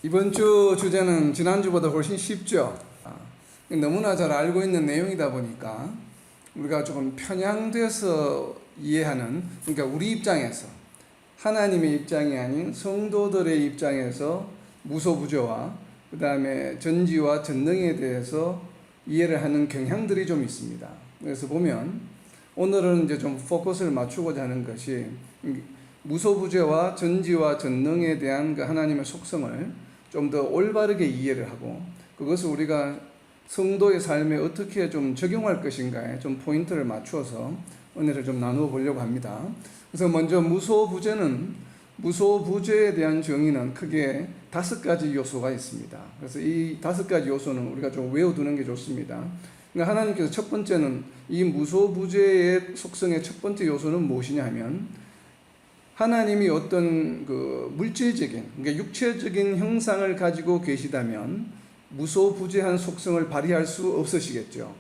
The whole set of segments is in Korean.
이번 주 주제는 지난주보다 훨씬 쉽죠. 너무나 잘 알고 있는 내용이다 보니까 우리가 조금 편향돼서 이해하는, 그러니까 우리 입장에서, 하나님의 입장이 아닌 성도들의 입장에서 무소부재와 그 다음에 전지와 전능에 대해서 이해를 하는 경향들이 좀 있습니다. 그래서 보면 오늘은 이제 좀 포커스를 맞추고자 하는 것이 무소부재와 전지와 전능에 대한 그 하나님의 속성을 좀 더 올바르게 이해를 하고, 그것을 우리가 성도의 삶에 어떻게 좀 적용할 것인가에 좀 포인트를 맞추어서 은혜를 좀 나누어 보려고 합니다. 그래서 먼저 무소부재에 대한 정의는 크게 5가지 요소가 있습니다. 그래서 이 5가지 요소는 우리가 좀 외워두는 게 좋습니다. 그러니까 하나님께서 첫 번째는 이 무소부재의 속성의 첫 번째 요소는 무엇이냐 하면, 하나님이 어떤 그 물질적인, 그러니까 육체적인 형상을 가지고 계시다면 무소부재한 속성을 발휘할 수 없으시겠죠.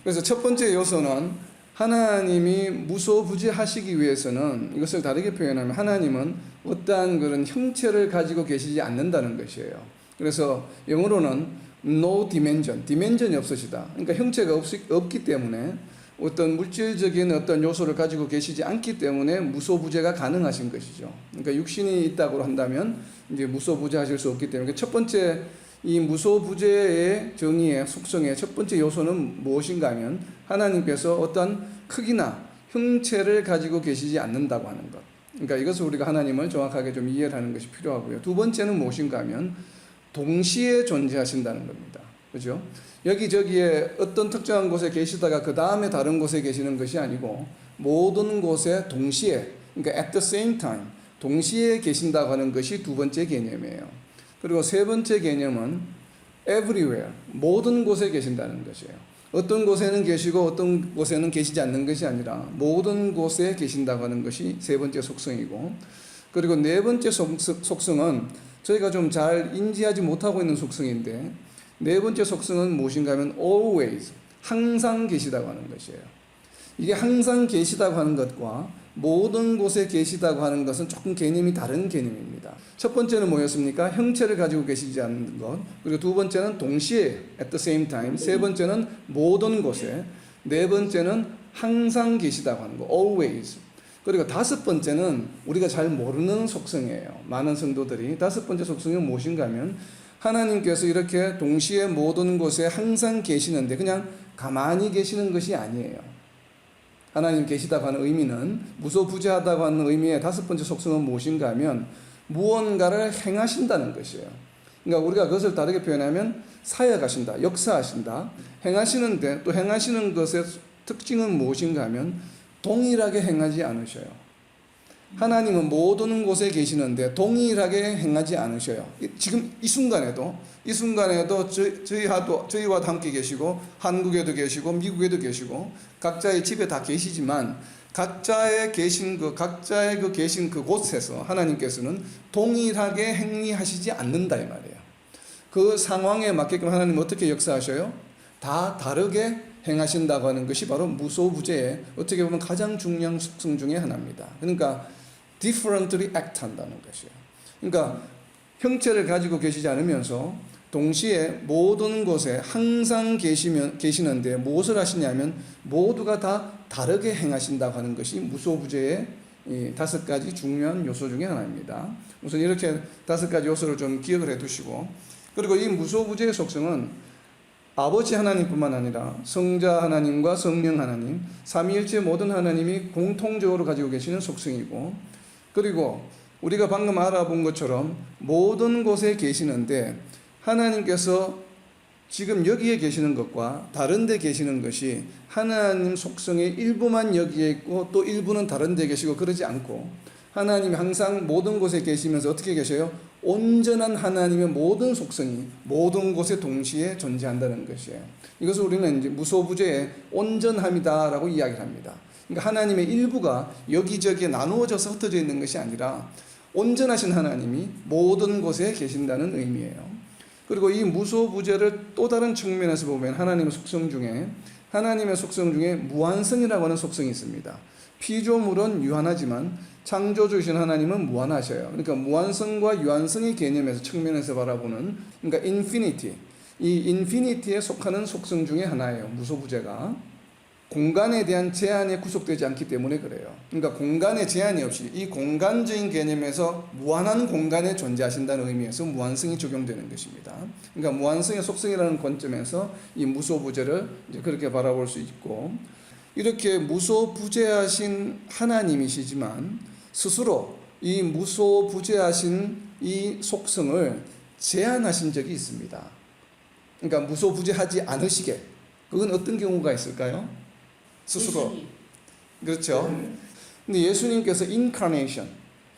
그래서 첫 번째 요소는 하나님이 무소부재하시기 위해서는, 이것을 다르게 표현하면 하나님은 어떠한 그런 형체를 가지고 계시지 않는다는 것이에요. 그래서 영어로는 no dimension, dimension이 없으시다. 그러니까 형체가 없기 때문에 어떤 물질적인 어떤 요소를 가지고 계시지 않기 때문에 무소부재가 가능하신 것이죠. 그러니까 육신이 있다고 한다면 이제 무소부재하실 수 없기 때문에, 첫 번째 이 무소부재의 정의의 속성의 첫 번째 요소는 무엇인가 하면, 하나님께서 어떤 크기나 형체를 가지고 계시지 않는다고 하는 것. 그러니까 이것을 우리가 하나님을 정확하게 좀 이해를 하는 것이 필요하고요. 두 번째는 무엇인가 하면 동시에 존재하신다는 겁니다. 그죠? 여기저기에 어떤 특정한 곳에 계시다가 그 다음에 다른 곳에 계시는 것이 아니고 모든 곳에 동시에, 그러니까 at the same time, 동시에 계신다고 하는 것이 두 번째 개념이에요. 그리고 세 번째 개념은 everywhere, 모든 곳에 계신다는 것이에요. 어떤 곳에는 계시고 어떤 곳에는 계시지 않는 것이 아니라 모든 곳에 계신다고 하는 것이 세 번째 속성이고, 그리고 네 번째 속성은 저희가 좀 잘 인지하지 못하고 있는 속성인데, 네 번째 속성은 무엇인가 하면 always, 항상 계시다고 하는 것이에요. 이게 항상 계시다고 하는 것과 모든 곳에 계시다고 하는 것은 조금 개념이 다른 개념입니다. 첫 번째는 뭐였습니까? 형체를 가지고 계시지 않는 것. 그리고 두 번째는 동시에 at the same time. 세 번째는 모든 곳에. 네 번째는 항상 계시다고 하는 것, always. 그리고 다섯 번째는 우리가 잘 모르는 속성이에요. 많은 성도들이. 다섯 번째 속성은 무엇인가 하면, 하나님께서 이렇게 동시에 모든 곳에 항상 계시는데 그냥 가만히 계시는 것이 아니에요. 하나님 계시다고 하는 의미는, 무소부재하다고 하는 의미의 다섯 번째 속성은 무엇인가 하면 무언가를 행하신다는 것이에요. 그러니까 우리가 그것을 다르게 표현하면 사역하신다, 역사하신다. 행하시는데 또 행하시는 것의 특징은 무엇인가 하면 동일하게 행하지 않으셔요. 하나님은 모든 곳에 계시는데 동일하게 행하지 않으셔요. 지금 이 순간에도 저희와 함께 계시고, 한국에도 계시고, 미국에도 계시고, 각자의 집에 다 계시지만, 각자의 계신 그 곳에서 하나님께서는 동일하게 행위하시지 않는다 이 말이에요. 그 상황에 맞게끔 하나님은 어떻게 역사하셔요? 다 다르게 행하신다고 하는 것이 바로 무소부재의 어떻게 보면 가장 중요한 속성 중에 하나입니다. 그러니까 differently act 한다는 것이에요. 그러니까 형체를 가지고 계시지 않으면서 동시에 모든 곳에 항상 계시는데 무엇을 하시냐면 모두가 다 다르게 행하신다고 하는 것이 무소부재의 이 5가지 중요한 요소 중에 하나입니다. 우선 이렇게 5가지 요소를 좀 기억을 해 두시고, 그리고 이 무소부재의 속성은 아버지 하나님뿐만 아니라 성자 하나님과 성령 하나님, 삼위일체 모든 하나님이 공통적으로 가지고 계시는 속성이고, 그리고 우리가 방금 알아본 것처럼 모든 곳에 계시는데 하나님께서 지금 여기에 계시는 것과 다른 데 계시는 것이 하나님 속성의 일부만 여기에 있고 또 일부는 다른 데 계시고 그러지 않고, 하나님이 항상 모든 곳에 계시면서 어떻게 계셔요? 온전한 하나님의 모든 속성이 모든 곳에 동시에 존재한다는 것이에요. 이것을 우리는 이제 무소부재의 온전함이다라고 이야기를 합니다. 그러니까 하나님의 일부가 여기저기에 나누어져서 흩어져 있는 것이 아니라 온전하신 하나님이 모든 곳에 계신다는 의미예요. 그리고 이 무소부재를 또 다른 측면에서 보면 하나님의 속성 중에 무한성이라고 하는 속성이 있습니다. 피조물은 유한하지만 창조주이신 하나님은 무한하셔요. 그러니까 무한성과 유한성의 개념에서 측면에서 바라보는, 그러니까 인피니티, 이 인피니티에 속하는 속성 중에 하나예요. 무소부재가. 공간에 대한 제한에 구속되지 않기 때문에 그래요. 그러니까 공간에 제한이 없이 이 공간적인 개념에서 무한한 공간에 존재하신다는 의미에서 무한성이 적용되는 것입니다. 그러니까 무한성의 속성이라는 관점에서 이 무소부재를 이제 그렇게 바라볼 수 있고, 이렇게 무소부재하신 하나님이시지만 스스로 이 무소부재하신 이 속성을 제한하신 적이 있습니다. 그러니까 무소부재하지 않으시게. 그건 어떤 경우가 있을까요? 스스로. 예수님. 그렇죠. 근데 예수님께서 인카네이션,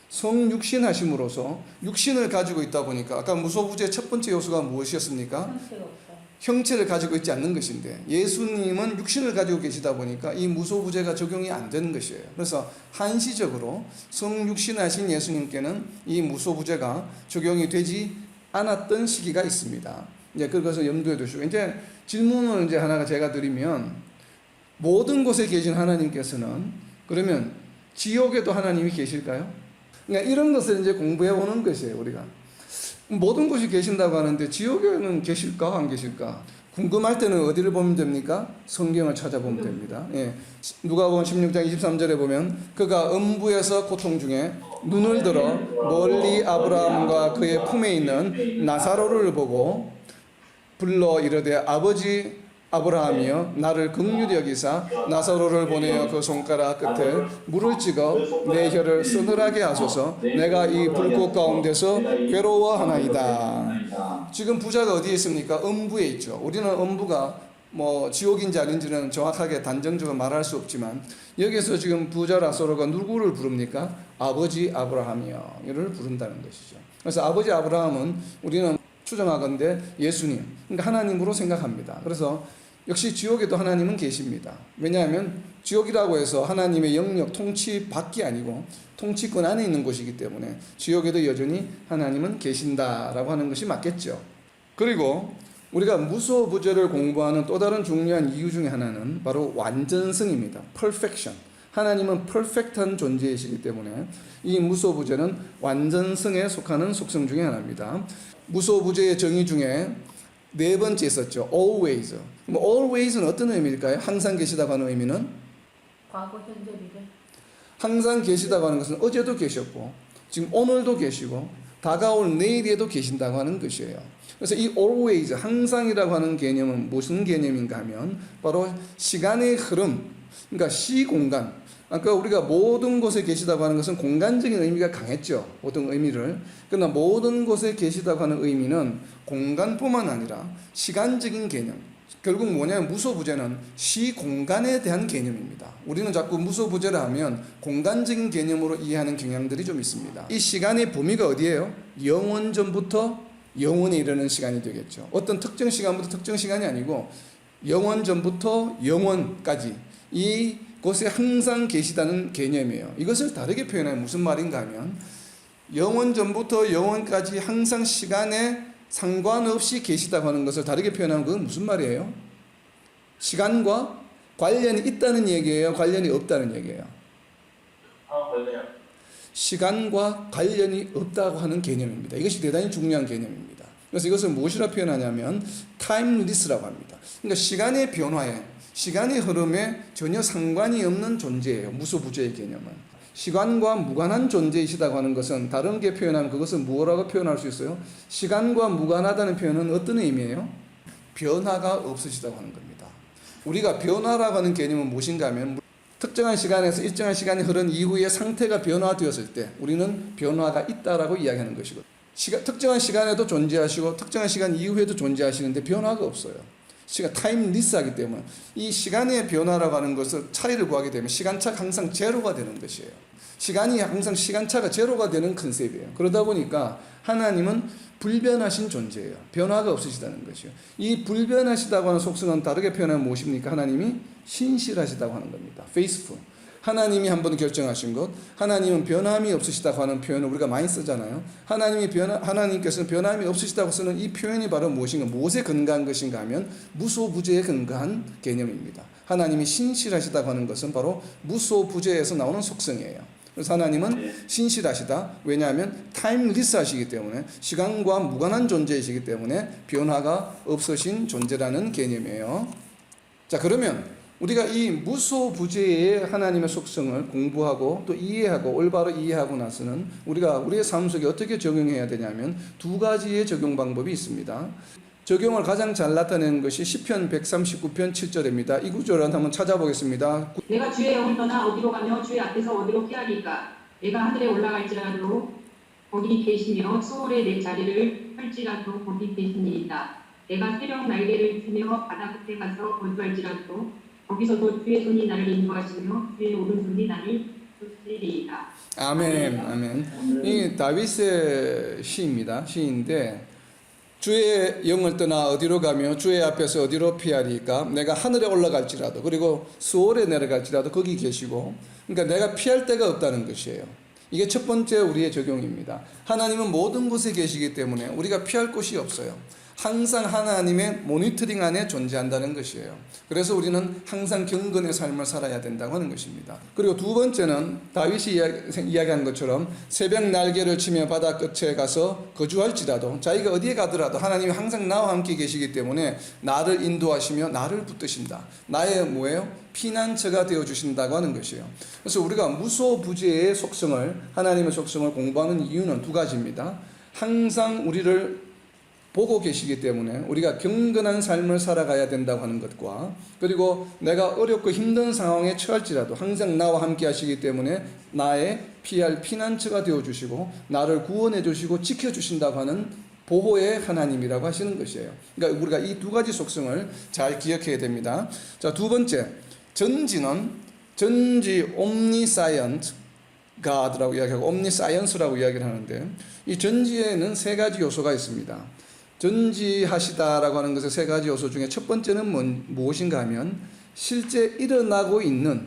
성육신하심으로써 육신을 가지고 있다 보니까 아까 무소부재 첫 번째 요소가 무엇이었습니까? 형체가 없다. 형체를 가지고 있지 않는 것인데 예수님은 육신을 가지고 계시다 보니까 이 무소부재가 적용이 안 되는 것이에요. 그래서 한시적으로 성육신하신 예수님께는 이 무소부재가 적용이 되지 않았던 시기가 있습니다. 이제 그것을 염두에 두시고, 이제 질문을 이제 하나가 제가 드리면, 모든 곳에 계신 하나님께서는 그러면 지옥에도 하나님이 계실까요? 그러니까 이런 것을 이제 공부해 보는 것이에요, 우리가. 모든 곳이 계신다고 하는데 지옥에는 계실까 안 계실까? 궁금할 때는 어디를 보면 됩니까? 성경을 찾아보면 됩니다. 예. 누가복음 16장 23절에 보면 그가 음부에서 고통 중에 눈을 들어 멀리 아브라함과 그의 품에 있는 나사로를 보고 불러 이르되 아버지 아브라함이여 나를 긍휼히 여기사 나사로를 보내어 그 손가락 끝에 물을 찍어 내 혀를 서늘하게 하소서. 내가 이 불꽃 가운데서 괴로워하나이다. 지금 부자가 어디에 있습니까? 음부에 있죠. 우리는 음부가 뭐 지옥인지 아닌지는 정확하게 단정적으로 말할 수 없지만, 여기서 지금 부자 라사로가 누구를 부릅니까? 아버지 아브라함이여 이를 부른다는 것이죠. 그래서 아버지 아브라함은 우리는 추정하건대 예수님, 그러니까 하나님으로 생각합니다. 그래서 역시 지옥에도 하나님은 계십니다. 왜냐하면 지옥이라고 해서 하나님의 영역 통치 밖이 아니고 통치권 안에 있는 곳이기 때문에 지옥에도 여전히 하나님은 계신다라고 하는 것이 맞겠죠. 그리고 우리가 무소부재를 공부하는 또 다른 중요한 이유 중에 하나는 바로 완전성입니다. perfection. 하나님은 퍼펙트한 존재이시기 때문에 이 무소부재는 완전성에 속하는 속성 중에 하나입니다. 무소부재의 정의 중에 네 번째 있었죠. always. always는 어떤 의미일까요? 항상 계시다고 하는 의미는? 과거, 현재, 미래. 항상 계시다고 하는 것은 어제도 계셨고 지금 오늘도 계시고 다가올 내일에도 계신다고 하는 것이에요. 그래서 이 always, 항상이라고 하는 개념은 무슨 개념인가 하면 바로 시간의 흐름, 그러니까 시공간. 아까 우리가 모든 곳에 계시다고 하는 것은 공간적인 의미가 강했죠. 모든 의미를. 그러나 모든 곳에 계시다고 하는 의미는 공간뿐만 아니라 시간적인 개념. 결국 뭐냐면 무소부재는 시공간에 대한 개념입니다. 우리는 자꾸 무소부재를 하면 공간적인 개념으로 이해하는 경향들이 좀 있습니다. 이 시간의 범위가 어디예요? 영원 전부터 영원에 이르는 시간이 되겠죠. 어떤 특정 시간부터 특정 시간이 아니고 영원 전부터 영원까지 이 곳에 항상 계시다는 개념이에요. 이것을 다르게 표현하면 무슨 말인가 하면 영원 전부터 영원까지 항상 시간에 상관없이 계시다고 하는 것을 다르게 표현하면 그건 무슨 말이에요? 시간과 관련이 있다는 얘기예요? 관련이 없다는 얘기예요? 관련. 시간과 관련이 없다고 하는 개념입니다. 이것이 대단히 중요한 개념입니다. 그래서 이것을 무엇이라 표현하냐면 timeless라고 합니다. 그러니까 시간의 변화에, 시간의 흐름에 전혀 상관이 없는 존재예요. 무소부재의 개념은. 시간과 무관한 존재이시다고 하는 것은 다른 게 표현하면 그것은 무엇라고 표현할 수 있어요? 시간과 무관하다는 표현은 어떤 의미예요? 변화가 없으시다고 하는 겁니다. 우리가 변화라고 하는 개념은 무엇인가 하면 특정한 시간에서 일정한 시간이 흐른 이후에 상태가 변화되었을 때 우리는 변화가 있다라고 이야기하는 것이고, 특정한 시간에도 존재하시고 특정한 시간 이후에도 존재하시는데 변화가 없어요. 시간 타임리스하기 때문에 이 시간의 변화라고 하는 것을 차이를 구하게 되면 시간차가 항상 제로가 되는 것이에요. 시간이 항상 시간차가 제로가 되는 컨셉이에요. 그러다 보니까 하나님은 불변하신 존재예요. 변화가 없으시다는 것이요. 이 불변하시다고 하는 속성은 다르게 표현하면 무엇입니까? 하나님이 신실하시다고 하는 겁니다. faithful. 하나님이 한번 결정하신 것, 하나님은 변함이 없으시다고 하는 표현을 우리가 많이 쓰잖아요. 하나님께서는 변함이 없으시다고 쓰는 이 표현이 바로 무엇인가, 무엇에 근거한 것인가 하면 무소부재에 근거한 개념입니다. 하나님이 신실하시다고 하는 것은 바로 무소부재에서 나오는 속성이에요. 그래서 하나님은 신실하시다. 왜냐하면 타임리스하시기 때문에, 시간과 무관한 존재이시기 때문에 변화가 없으신 존재라는 개념이에요. 자, 그러면 우리가 이 무소부재의 하나님의 속성을 공부하고 또 이해하고 올바로 이해하고 나서는 우리가 우리의 삶 속에 어떻게 적용해야 되냐면 두 가지의 적용 방법이 있습니다. 적용을 가장 잘 나타내는 것이 시편 139편 7절입니다. 이 구절을 한번 찾아보겠습니다. 내가 주의 영을 떠나 어디로 가며 주의 앞에서 어디로 피하리까? 내가 하늘에 올라갈지라도 거기 계시며 수월에 내 자리를 펼지라도 거기 계시니이다. 내가 새벽 날개를 펴며 바다 끝에 가서 거주할지라도 거기서도 주의 손이 나를 인도하시며 주의 오른손이 나를 붙들리이다. 아멘, 아멘. 이 다윗의 시입니다. 시인데 주의 영을 떠나 어디로 가며 주의 앞에서 어디로 피하리까? 내가 하늘에 올라갈지라도 그리고 수월에 내려갈지라도 거기 계시고, 그러니까 내가 피할 데가 없다는 것이에요. 이게 첫 번째 우리의 적용입니다. 하나님은 모든 곳에 계시기 때문에 우리가 피할 곳이 없어요. 항상 하나님의 모니터링 안에 존재한다는 것이에요. 그래서 우리는 항상 경건의 삶을 살아야 된다고 하는 것입니다. 그리고 두 번째는 다윗이 이야기한 것처럼 새벽 날개를 치며 바다 끝에 가서 거주할지라도, 자기가 어디에 가더라도 하나님이 항상 나와 함께 계시기 때문에 나를 인도하시며 나를 붙드신다. 나의 뭐예요? 피난처가 되어주신다고 하는 것이에요. 그래서 우리가 무소부재의 속성을, 하나님의 속성을 공부하는 이유는 두 가지입니다. 항상 우리를 보고 계시기 때문에 우리가 경건한 삶을 살아가야 된다고 하는 것과, 그리고 내가 어렵고 힘든 상황에 처할지라도 항상 나와 함께 하시기 때문에 나의 피할 피난처가 되어주시고 나를 구원해 주시고 지켜주신다고 하는 보호의 하나님이라고 하시는 것이에요. 그러니까 우리가 이 두 가지 속성을 잘 기억해야 됩니다. 자, 두 번째, 전지 omniscient God라고 이야기하고 omniscience라고 이야기를 하는데, 이 전지에는 세 가지 요소가 있습니다. 전지하시다라고 하는 것의 세 가지 요소 중에 첫 번째는 무엇인가 하면 실제 일어나고 있는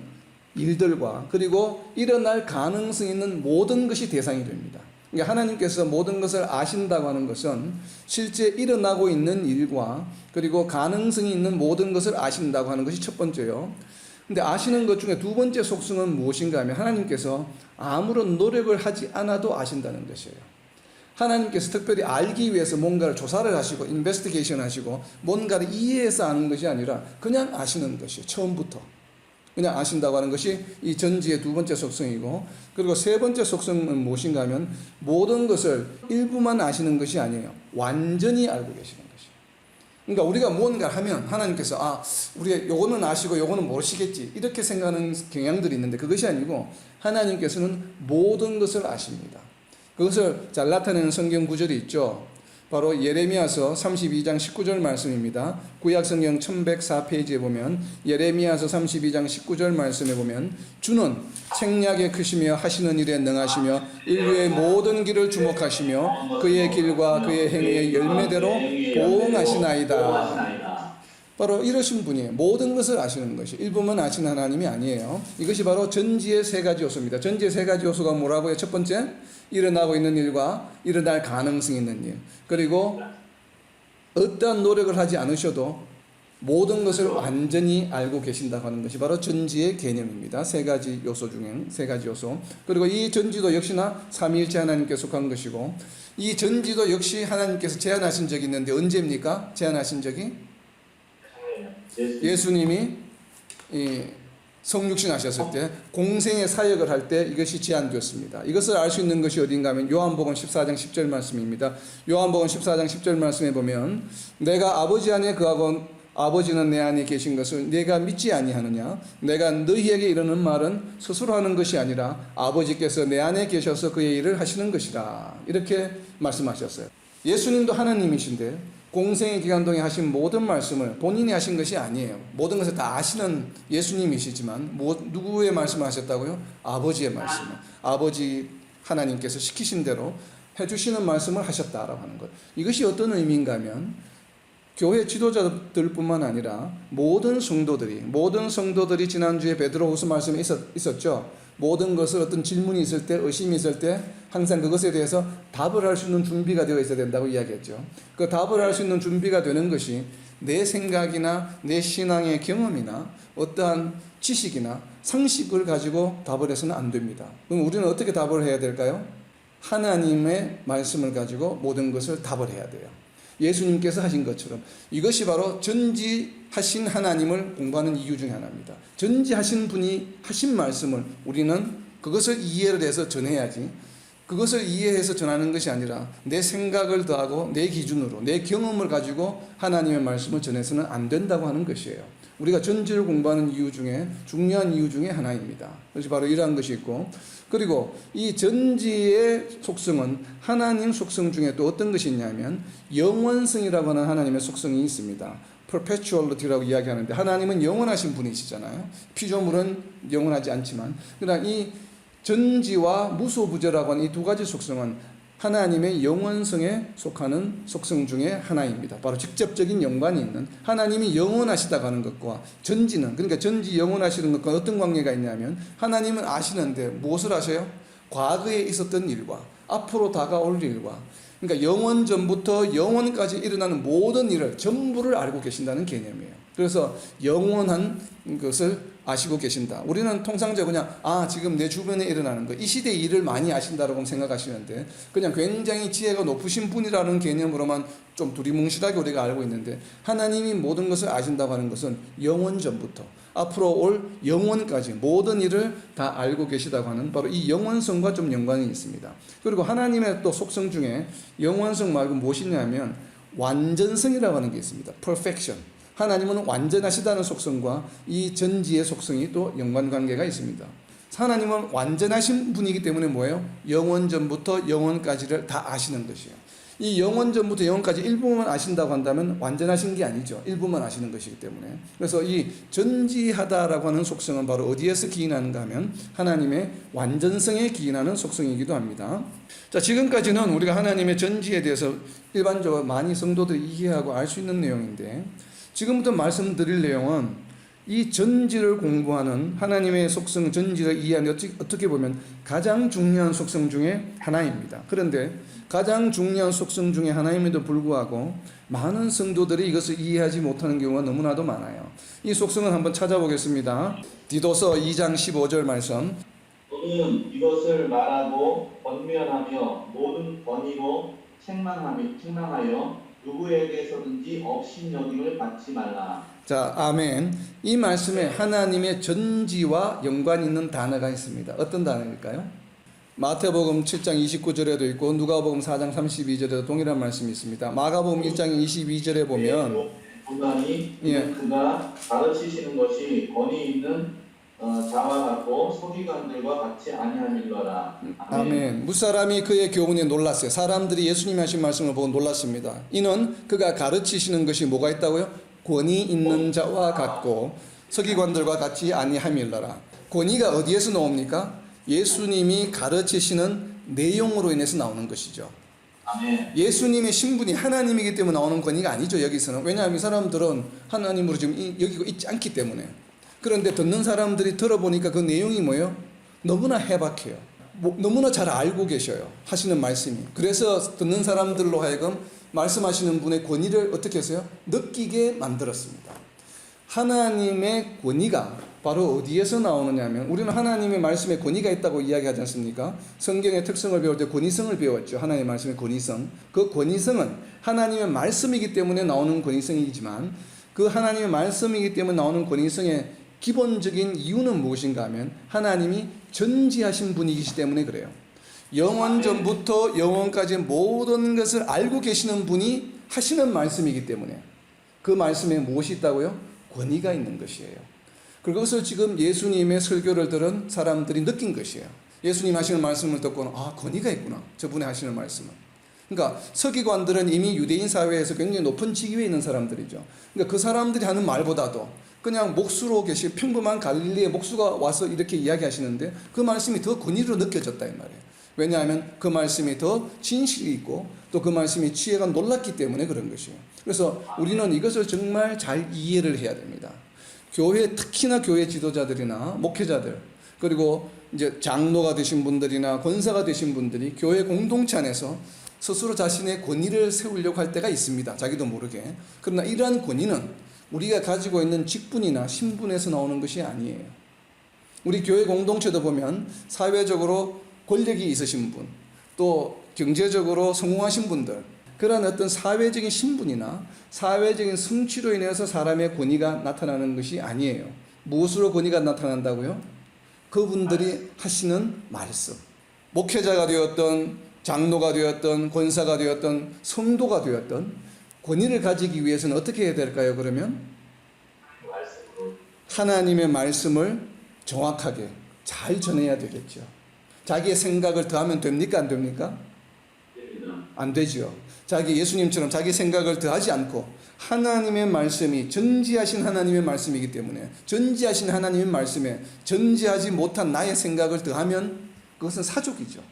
일들과 그리고 일어날 가능성이 있는 모든 것이 대상이 됩니다. 그러니까 하나님께서 모든 것을 아신다고 하는 것은 실제 일어나고 있는 일과 그리고 가능성이 있는 모든 것을 아신다고 하는 것이 첫 번째요. 근데 아시는 것 중에 두 번째 속성은 무엇인가 하면 하나님께서 아무런 노력을 하지 않아도 아신다는 것이에요. 하나님께서 특별히 알기 위해서 뭔가를 조사를 하시고 인베스티게이션 하시고 뭔가를 이해해서 아는 것이 아니라 그냥 아시는 것이에요. 처음부터 그냥 아신다고 하는 것이 이 전지의 두 번째 속성이고, 그리고 세 번째 속성은 무엇인가 하면 모든 것을 일부만 아시는 것이 아니에요. 완전히 알고 계시는 것이에요. 그러니까 우리가 무언가를 하면 하나님께서 우리 요거는 아시고 요거는 모르시겠지 이렇게 생각하는 경향들이 있는데, 그것이 아니고 하나님께서는 모든 것을 아십니다. 그것을 잘 나타내는 성경 구절이 있죠. 바로 예레미야서 32장 19절 말씀입니다. 구약성경 1104페이지에 보면 예레미야서 32장 19절 말씀에 보면 주는 책략에 크시며 하시는 일에 능하시며 인류의 모든 길을 주목하시며 그의 길과 그의 행위의 열매대로 보응하시나이다. 바로 이러신 분이에요. 모든 것을 아시는 것이, 일부만 아시는 하나님이 아니에요. 이것이 바로 전지의 세 가지 요소입니다. 전지의 세 가지 요소가 뭐라고요? 첫 번째, 일어나고 있는 일과 일어날 가능성이 있는 일, 그리고 어떠한 노력을 하지 않으셔도 모든 것을 완전히 알고 계신다고 하는 것이 바로 전지의 개념입니다. 세 가지 요소 중에 세 가지 요소. 그리고 이 전지도 역시나 삼위일체 하나님께 속한 것이고, 이 전지도 역시 하나님께서 제안하신 적이 있는데 언제입니까? 제안하신 적이 예수님이 성육신 하셨을 때 공생의 사역을 할 때 이것이 제안되었습니다. 이것을 알 수 있는 것이 어딘가 하면 요한복음 14장 10절 말씀입니다. 요한복음 14장 10절 말씀에 보면 내가 아버지 안에 거하고 아버지는 내 안에 계신 것을 내가 믿지 아니하느냐? 내가 너희에게 이르는 말은 스스로 하는 것이 아니라 아버지께서 내 안에 계셔서 그의 일을 하시는 것이라. 이렇게 말씀하셨어요. 예수님도 하나님이신데 공생의 기간 동에 하신 모든 말씀을 본인이 하신 것이 아니에요. 모든 것을 다 아시는 예수님이시지만 누구의 말씀을 하셨다고요? 아버지의 말씀을. 아버지 하나님께서 시키신 대로 해주시는 말씀을 하셨다라고 하는 것. 이것이 어떤 의미인가 하면 교회 지도자들뿐만 아니라 모든 성도들이 지난주에 베드로후서 말씀에 있었죠. 모든 것을 어떤 질문이 있을 때, 의심이 있을 때 항상 그것에 대해서 답을 할 수 있는 준비가 되어 있어야 된다고 이야기했죠. 그 답을 할 수 있는 준비가 되는 것이 내 생각이나 내 신앙의 경험이나 어떠한 지식이나 상식을 가지고 답을 해서는 안 됩니다. 그럼 우리는 어떻게 답을 해야 될까요? 하나님의 말씀을 가지고 모든 것을 답을 해야 돼요. 예수님께서 하신 것처럼 이것이 바로 전지하신 하나님을 공부하는 이유 중에 하나입니다. 전지하신 분이 하신 말씀을 우리는 그것을 이해를 해서 전해야지, 그것을 이해해서 전하는 것이 아니라 내 생각을 더하고 내 기준으로 내 경험을 가지고 하나님의 말씀을 전해서는 안 된다고 하는 것이에요. 우리가 전지를 공부하는 이유 중에 중요한 이유 중에 하나입니다. 그래서 바로 이러한 것이 있고, 그리고 이 전지의 속성은 하나님 속성 중에 또 어떤 것이 있냐면 영원성이라고 하는 하나님의 속성이 있습니다. perpetuality라고 이야기하는데, 하나님은 영원하신 분이시잖아요. 피조물은 영원하지 않지만, 그러나 이 전지와 무소부재라고 하는 이 두 가지 속성은 하나님의 영원성에 속하는 속성 중에 하나입니다. 바로 직접적인 연관이 있는, 하나님이 영원하시다고 하는 것과 전지는, 그러니까 전지 영원하시는 것과 어떤 관계가 있냐면 하나님은 아시는데 무엇을 아세요? 과거에 있었던 일과 앞으로 다가올 일과, 그러니까 영원 전부터 영원까지 일어나는 모든 일을 전부를 알고 계신다는 개념이에요. 그래서 영원한 것을 아시고 계신다. 우리는 통상적으로 그냥 지금 내 주변에 일어나는 거, 이 시대의 일을 많이 아신다라고 생각하시는데, 그냥 굉장히 지혜가 높으신 분이라는 개념으로만 좀 두리뭉실하게 우리가 알고 있는데, 하나님이 모든 것을 아신다고 하는 것은 영원 전부터 앞으로 올 영원까지 모든 일을 다 알고 계시다고 하는 바로 이 영원성과 좀 연관이 있습니다. 그리고 하나님의 또 속성 중에 영원성 말고 무엇이냐면 완전성이라고 하는 게 있습니다. perfection. 하나님은 완전하시다는 속성과 이 전지의 속성이 또 연관관계가 있습니다. 하나님은 완전하신 분이기 때문에 뭐예요? 영원 전부터 영원까지를 다 아시는 것이에요. 이 영원 전부터 영원까지 일부만 아신다고 한다면 완전하신 게 아니죠. 일부만 아시는 것이기 때문에. 그래서 이 전지하다라고 하는 속성은 바로 어디에서 기인하는가 하면 하나님의 완전성에 기인하는 속성이기도 합니다. 자, 지금까지는 우리가 하나님의 전지에 대해서 일반적으로 많이 성도들이 이해하고 알 수 있는 내용인데, 지금부터 말씀드릴 내용은 이 전지를 공부하는 하나님의 속성, 전지를 이해하는 어떻게 보면 가장 중요한 속성 중에 하나입니다. 그런데 가장 중요한 속성 중에 하나임에도 불구하고 많은 성도들이 이것을 이해하지 못하는 경우가 너무나도 많아요. 이 속성을 한번 찾아보겠습니다. 디도서 2장 15절 말씀. 너는 이것을 말하고 권면하며 모든 권위로 책망하여 누구에게서든지 업신여김을 받지 말라. 자, 아멘. 이 말씀에 하나님의 전지와 연관 있는 단어가 있습니다. 어떤 단어일까요? 마태복음 7장 29절에도 있고 누가복음 4장 32절에도 동일한 말씀이 있습니다. 마가복음 1장 22절에 보면 그가 가르치시는 것이 권위 있는 자와 같고 서기관들과 같이 아니하밀러라. 아멘. 무사람이 그의 교훈에 놀랐어요. 사람들이 예수님이 하신 말씀을 보고 놀랐습니다. 이는 그가 가르치시는 것이 뭐가 있다고요? 권위 있는 자와 같고 서기관들과 같이 아니하밀러라. 권위가 어디에서 나옵니까? 예수님이 가르치시는 내용으로 인해서 나오는 것이죠. 아멘. 예수님의 신분이 하나님이기 때문에 나오는 권위가 아니죠, 여기서는. 왜냐하면 이 사람들은 하나님으로 지금 여기고 있지 않기 때문에. 그런데 듣는 사람들이 들어보니까 그 내용이 뭐예요? 너무나 해박해요. 너무나 잘 알고 계셔요, 하시는 말씀이. 그래서 듣는 사람들로 하여금 말씀하시는 분의 권위를 어떻게 했어요? 느끼게 만들었습니다. 하나님의 권위가 바로 어디에서 나오느냐면, 우리는 하나님의 말씀에 권위가 있다고 이야기하지 않습니까? 성경의 특성을 배울 때 권위성을 배웠죠. 하나님의 말씀의 권위성. 그 권위성은 하나님의 말씀이기 때문에 나오는 권위성이지만, 그 하나님의 말씀이기 때문에 나오는 권위성의 기본적인 이유는 무엇인가 하면 하나님이 전지하신 분이기 때문에 그래요. 영원 전부터 영원까지 모든 것을 알고 계시는 분이 하시는 말씀이기 때문에 그 말씀에 무엇이 있다고요? 권위가 있는 것이에요. 그것을 지금 예수님의 설교를 들은 사람들이 느낀 것이에요. 예수님 하시는 말씀을 듣고는 권위가 있구나, 저분이 하시는 말씀은. 그러니까 서기관들은 이미 유대인 사회에서 굉장히 높은 직위에 있는 사람들이죠. 그러니까 그 사람들이 하는 말보다도 그냥 목수로 계신 평범한 갈릴리의 목수가 와서 이렇게 이야기하시는데 그 말씀이 더 권위로 느껴졌다 이 말이에요. 왜냐하면 그 말씀이 더 진실이 있고 또 그 말씀이 지혜가 놀랐기 때문에 그런 것이에요. 그래서 우리는 이것을 정말 잘 이해를 해야 됩니다. 교회, 특히나 교회 지도자들이나 목회자들, 그리고 이제 장로가 되신 분들이나 권사가 되신 분들이 교회 공동체 안에서 스스로 자신의 권위를 세우려고 할 때가 있습니다. 자기도 모르게. 그러나 이러한 권위는 우리가 가지고 있는 직분이나 신분에서 나오는 것이 아니에요. 우리 교회 공동체도 보면 사회적으로 권력이 있으신 분, 또 경제적으로 성공하신 분들, 그런 어떤 사회적인 신분이나 사회적인 성취로 인해서 사람의 권위가 나타나는 것이 아니에요. 무엇으로 권위가 나타난다고요? 그분들이 하시는 말씀. 목회자가 되었던, 장로가 되었던, 권사가 되었던, 성도가 되었던 권위를 가지기 위해서는 어떻게 해야 될까요? 그러면 하나님의 말씀을 정확하게 잘 전해야 되겠죠. 자기의 생각을 더하면 됩니까? 안 됩니까? 안 되죠. 자기 예수님처럼 자기 생각을 더하지 않고 하나님의 말씀이 전지하신 하나님의 말씀이기 때문에 전지하신 하나님의 말씀에 전지하지 못한 나의 생각을 더하면 그것은 사족이죠.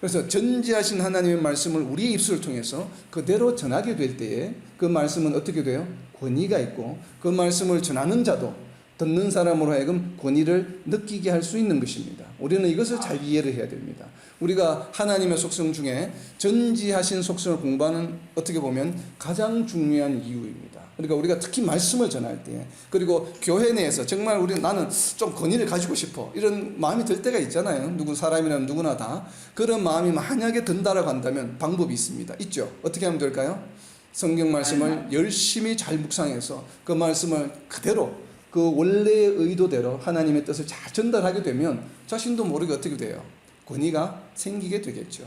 그래서 전지하신 하나님의 말씀을 우리의 입술을 통해서 그대로 전하게 될 때에 그 말씀은 어떻게 돼요? 권위가 있고 그 말씀을 전하는 자도 듣는 사람으로 하여금 권위를 느끼게 할 수 있는 것입니다. 우리는 이것을 잘 이해를 해야 됩니다. 우리가 하나님의 속성 중에 전지하신 속성을 공부하는 어떻게 보면 가장 중요한 이유입니다. 그러니까 우리가 특히 말씀을 전할 때, 그리고 교회 내에서 정말 나는 좀 권위를 가지고 싶어, 이런 마음이 들 때가 있잖아요. 사람이라면 누구나 다 그런 마음이 만약에 든다라고 한다면 방법이 있습니다. 있죠. 어떻게 하면 될까요? 성경 말씀을 열심히 잘 묵상해서 그 말씀을 그대로 그 원래의 의도대로 하나님의 뜻을 잘 전달하게 되면 자신도 모르게 어떻게 돼요? 권위가 생기게 되겠죠.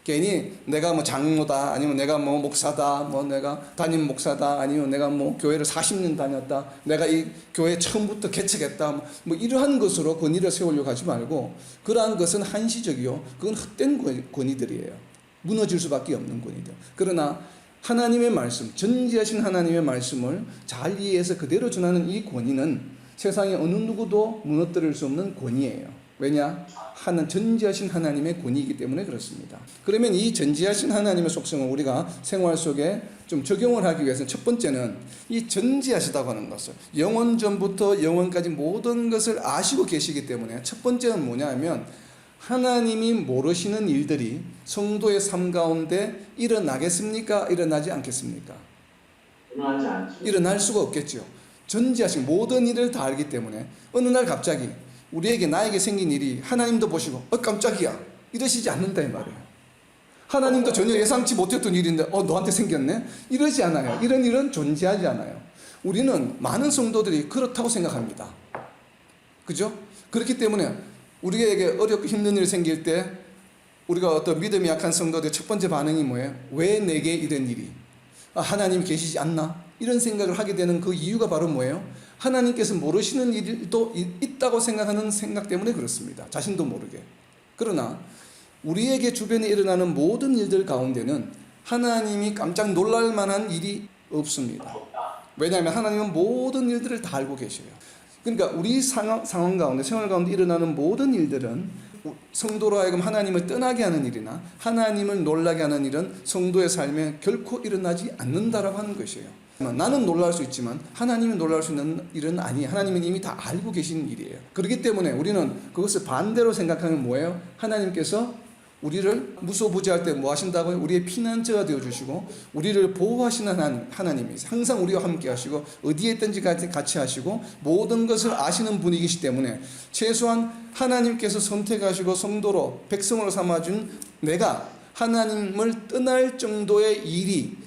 괜히 내가 뭐 장로다, 아니면 내가 뭐 목사다, 뭐 내가 담임 목사다, 아니면 내가 뭐 교회를 40년 다녔다, 내가 이 교회 처음부터 개척했다, 뭐 이러한 것으로 권위를 세우려고 하지 말고, 그러한 것은 한시적이요, 그건 헛된 권위들이에요. 무너질 수밖에 없는 권위들. 그러나 하나님의 말씀, 전지하신 하나님의 말씀을 잘 이해해서 그대로 전하는 이 권위는 세상에 어느 누구도 무너뜨릴 수 없는 권위예요. 왜냐? 전지하신 하나님의 권위이기 때문에 그렇습니다. 그러면 이 전지하신 하나님의 속성을 우리가 생활 속에 좀 적용을 하기 위해서는 첫 번째는 이 전지하시다고 하는 것을, 영원 전부터 영원까지 모든 것을 아시고 계시기 때문에 첫 번째는 뭐냐 하면 하나님이 모르시는 일들이 성도의 삶 가운데 일어나겠습니까? 일어나지 않겠습니까? 일어나지 않죠. 일어날 수가 없겠죠. 전지하신 모든 일을 다 알기 때문에 어느 날 갑자기 나에게 생긴 일이 하나님도 보시고 깜짝이야 이러시지 않는다 이 말이에요. 하나님도 전혀 예상치 못했던 일인데 너한테 생겼네? 이러지 않아요. 이런 일은 존재하지 않아요. 우리는 많은 성도들이 그렇다고 생각합니다. 그죠? 그렇기 때문에 우리에게 어렵고 힘든 일이 생길 때 우리가 어떤 믿음이 약한 성도들의 첫 번째 반응이 뭐예요? 왜 내게 이런 일이? 하나님 계시지 않나? 이런 생각을 하게 되는 그 이유가 바로 뭐예요? 하나님께서 모르시는 일도 있다고 생각하는 생각 때문에 그렇습니다. 자신도 모르게. 그러나 우리에게 주변에 일어나는 모든 일들 가운데는 하나님이 깜짝 놀랄 만한 일이 없습니다. 왜냐하면 하나님은 모든 일들을 다 알고 계셔요. 그러니까 우리 상황 가운데, 생활 가운데 일어나는 모든 일들은 성도로 하여금 하나님을 떠나게 하는 일이나 하나님을 놀라게 하는 일은 성도의 삶에 결코 일어나지 않는다라고 하는 것이에요. 나는 놀랄 수 있지만 하나님이 놀랄 수 있는 일은 아니에요. 하나님은 이미 다 알고 계시는 일이에요. 그렇기 때문에 우리는 그것을 반대로 생각하면 뭐예요? 하나님께서 우리를 무소부지할 때 뭐 하신다고요? 우리의 피난처가 되어주시고 우리를 보호하시는 하나님이 항상 우리와 함께 하시고 어디에 있든지 같이 하시고 모든 것을 아시는 분이기 때문에 최소한 하나님께서 선택하시고 성도로 백성으로 삼아준 내가 하나님을 떠날 정도의 일이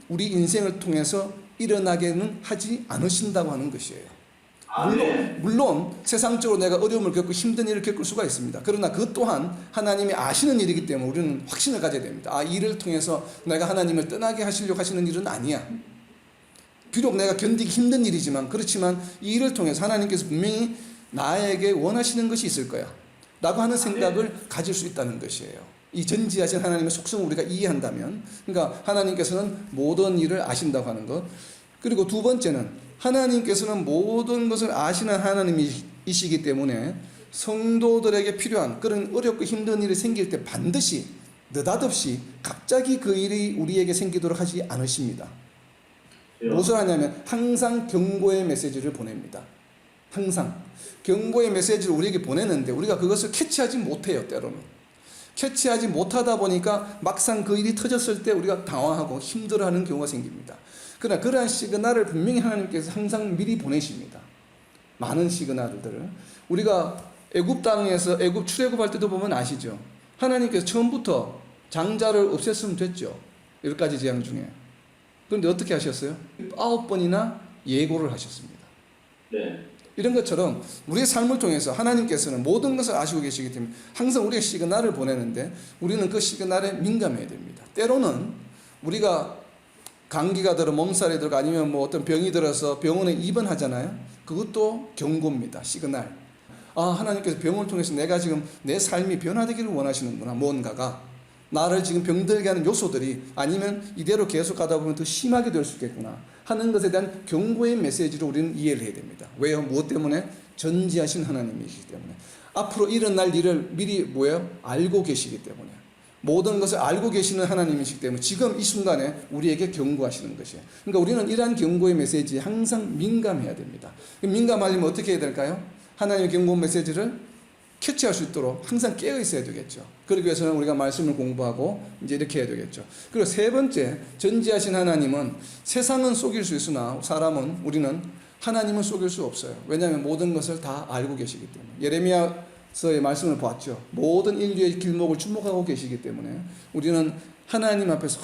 우리 인생을 통해서 일어나게는 하지 않으신다고 하는 것이에요. 물론 세상적으로 내가 어려움을 겪고 힘든 일을 겪을 수가 있습니다. 그러나 그 또한 하나님이 아시는 일이기 때문에 우리는 확신을 가져야 됩니다. 이 일을 통해서 내가 하나님을 떠나게 하시려고 하시는 일은 아니야. 비록 내가 견디기 힘든 일이지만, 그렇지만 이 일을 통해서 하나님께서 분명히 나에게 원하시는 것이 있을 거야 라고 하는 생각을 가질 수 있다는 것이에요. 이 전지하신 하나님의 속성을 우리가 이해한다면, 그러니까 하나님께서는 모든 일을 아신다고 하는 것. 그리고 두 번째는 하나님께서는 모든 것을 아시는 하나님이시기 때문에 성도들에게 필요한 그런 어렵고 힘든 일이 생길 때 반드시 느닷없이 갑자기 그 일이 우리에게 생기도록 하지 않으십니다. 무엇을 하냐면 항상 경고의 메시지를 보냅니다. 항상 경고의 메시지를 우리에게 보내는데 우리가 그것을 캐치하지 못해요. 때로는 캐치하지 못하다 보니까 막상 그 일이 터졌을 때 우리가 당황하고 힘들어하는 경우가 생깁니다. 그러나 그러한 시그널을 분명히 하나님께서 항상 미리 보내십니다. 많은 시그널들을. 우리가 애굽 땅에서 애굽 출애굽할 때도 보면 아시죠? 하나님께서 처음부터 장자를 없앴으면 됐죠. 10가지 재앙 중에. 그런데 어떻게 하셨어요? 9번이나 예고를 하셨습니다. 네. 이런 것처럼 우리의 삶을 통해서 하나님께서는 모든 것을 아시고 계시기 때문에 항상 우리의 시그널을 보내는데 우리는 그 시그널에 민감해야 됩니다. 때로는 우리가 감기가 들어 몸살이 들어 아니면 뭐 어떤 병이 들어서 병원에 입원하잖아요. 그것도 경고입니다. 시그널. 아, 하나님께서 병을 통해서 내가 지금 내 삶이 변화되기를 원하시는구나. 뭔가가 나를 지금 병들게 하는 요소들이 아니면 이대로 계속 가다 보면 더 심하게 될 수 있겠구나 하는 것에 대한 경고의 메시지로 우리는 이해를 해야 됩니다. 왜요? 무엇 때문에? 전지하신 하나님이시기 때문에. 앞으로 일어날 일을 미리 뭐예요? 알고 계시기 때문에. 모든 것을 알고 계시는 하나님이시기 때문에 지금 이 순간에 우리에게 경고하시는 것이에요. 그러니까 우리는 이러한 경고의 메시지에 항상 민감해야 됩니다. 민감하려면 어떻게 해야 될까요? 하나님의 경고 메시지를 캐치할 수 있도록 항상 깨어 있어야 되겠죠. 그러기 위해서는 우리가 말씀을 공부하고 이제 이렇게 해야 되겠죠. 그리고 세 번째, 전지하신 하나님은 세상은 속일 수 있으나 우리는 하나님은 속일 수 없어요. 왜냐하면 모든 것을 다 알고 계시기 때문에. 예레미야서의 말씀을 봤죠. 모든 인류의 길목을 주목하고 계시기 때문에 우리는 하나님 앞에서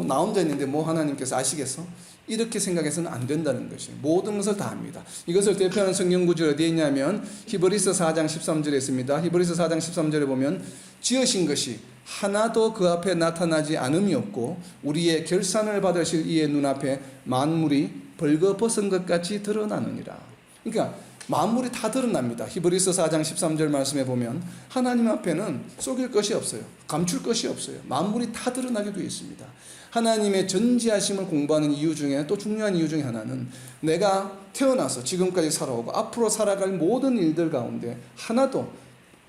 나 혼자 있는데 뭐 하나님께서 아시겠어? 이렇게 생각해서는 안 된다는 것이에요. 모든 것을 다 압니다. 이것을 대표하는 성경 구절이 어디에 있냐면 히브리서 4장 13절에 있습니다. 히브리서 4장 13절에 보면 지으신 것이 하나도 그 앞에 나타나지 않음이 없고 우리의 결산을 받으실 이의 눈앞에 만물이 벌거벗은 것 같이 드러나느니라. 그러니까 만물이 다 드러납니다. 히브리서 4장 13절 말씀에 보면 하나님 앞에는 속일 것이 없어요. 감출 것이 없어요. 만물이 다 드러나게 되어 있습니다. 하나님의 전지하심을 공부하는 이유 중에 또 중요한 이유 중에 하나는 내가 태어나서 지금까지 살아오고 앞으로 살아갈 모든 일들 가운데 하나도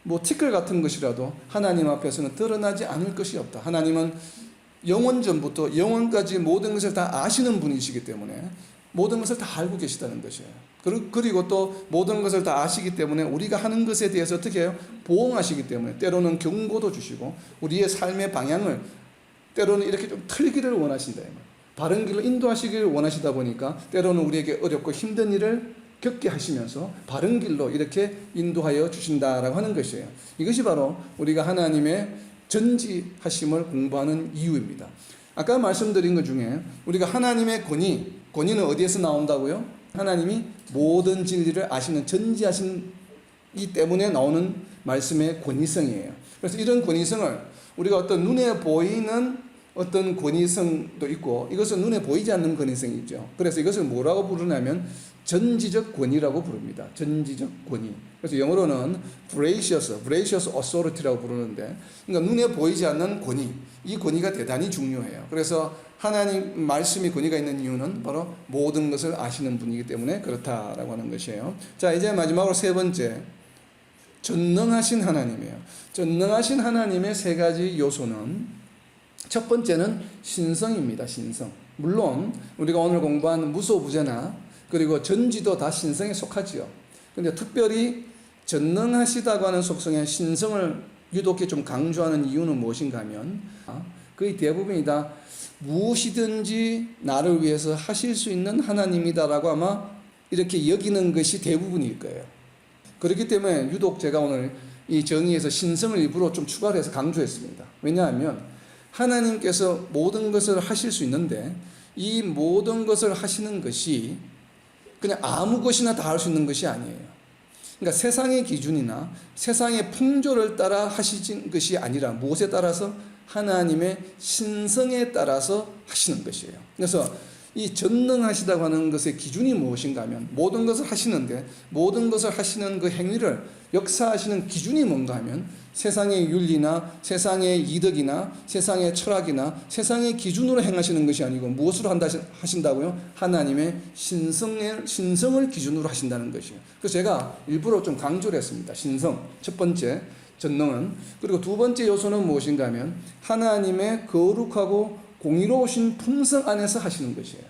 뭐 티끌 같은 것이라도 하나님 앞에서는 드러나지 않을 것이 없다. 하나님은 영원 전부터 영원까지 모든 것을 다 아시는 분이시기 때문에 모든 것을 다 알고 계시다는 것이에요. 그리고 또 모든 것을 다 아시기 때문에 우리가 하는 것에 대해서 어떻게 해요? 보응하시기 때문에 때로는 경고도 주시고 우리의 삶의 방향을 때로는 이렇게 좀 틀기를 원하신다. 바른 길로 인도하시기를 원하시다 보니까 때로는 우리에게 어렵고 힘든 일을 겪게 하시면서 바른 길로 이렇게 인도하여 주신다라고 하는 것이에요. 이것이 바로 우리가 하나님의 전지하심을 공부하는 이유입니다. 아까 말씀드린 것 중에 우리가 하나님의 권위는 어디에서 나온다고요? 하나님이 모든 진리를 아시는 전지하시기 때문에 나오는 말씀의 권위성이에요. 그래서 이런 권위성을 우리가 어떤 눈에 보이는 어떤 권위성도 있고 이것은 눈에 보이지 않는 권위성이죠. 그래서 이것을 뭐라고 부르냐면 전지적 권위라고 부릅니다. 전지적 권위. 그래서 영어로는 veracious authority라고 부르는데 그러니까 눈에 보이지 않는 권위. 이 권위가 대단히 중요해요. 그래서 하나님 말씀이 권위가 있는 이유는 바로 모든 것을 아시는 분이기 때문에 그렇다라고 하는 것이에요. 자, 이제 마지막으로 세 번째. 전능하신 하나님이에요. 전능하신 하나님의 세 가지 요소는 첫 번째는 신성입니다. 신성. 물론 우리가 오늘 공부한 무소부재나 그리고 전지도 다 신성에 속하지요. 그런데 특별히 전능하시다고 하는 속성의 신성을 유독히 좀 강조하는 이유는 무엇인가 하면 거의 대부분이 다 무엇이든지 나를 위해서 하실 수 있는 하나님이다라고 아마 이렇게 여기는 것이 대부분일 거예요. 그렇기 때문에 유독 제가 오늘 이 정의에서 신성을 일부러 좀 추가를 해서 강조했습니다. 왜냐하면 하나님께서 모든 것을 하실 수 있는데 이 모든 것을 하시는 것이 그냥 아무 것이나 다 할 수 있는 것이 아니에요. 그러니까 세상의 기준이나 세상의 풍조를 따라 하시는 것이 아니라 무엇에 따라서? 하나님의 신성에 따라서 하시는 것이에요. 그래서 이 전능하시다고 하는 것의 기준이 무엇인가 하면 모든 것을 하시는데 모든 것을 하시는 그 행위를 역사하시는 기준이 뭔가 하면 세상의 윤리나 세상의 이득이나 세상의 철학이나 세상의 기준으로 행하시는 것이 아니고 무엇으로 하신다고요? 하나님의 신성을 기준으로 하신다는 것이에요. 그래서 제가 일부러 좀 강조를 했습니다. 신성, 첫 번째 전능은. 그리고 두 번째 요소는 무엇인가 하면 하나님의 거룩하고 공의로우신 품성 안에서 하시는 것이에요.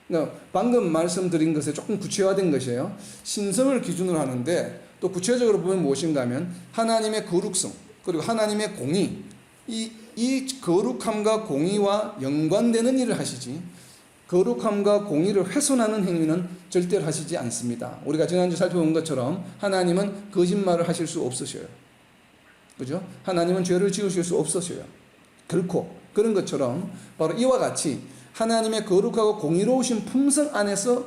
그러니까 방금 말씀드린 것에 조금 구체화된 것이에요. 신성을 기준으로 하는데 또 구체적으로 보면 무엇인가 하면 하나님의 거룩성 그리고 하나님의 공의 이 거룩함과 공의와 연관되는 일을 하시지 거룩함과 공의를 훼손하는 행위는 절대로 하시지 않습니다. 우리가 지난주 살펴본 것처럼 하나님은 거짓말을 하실 수 없으셔요. 그죠? 하나님은 죄를 지으실 수 없으셔요. 결코. 그런 것처럼 바로 이와 같이 하나님의 거룩하고 공의로우신 품성 안에서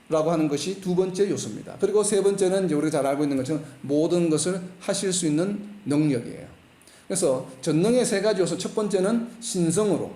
라고 하는 것이 두 번째 요소입니다. 그리고 세 번째는 이제 우리가 잘 알고 있는 것처럼 모든 것을 하실 수 있는 능력이에요. 그래서 전능의 세 가지 요소, 첫 번째는 신성으로,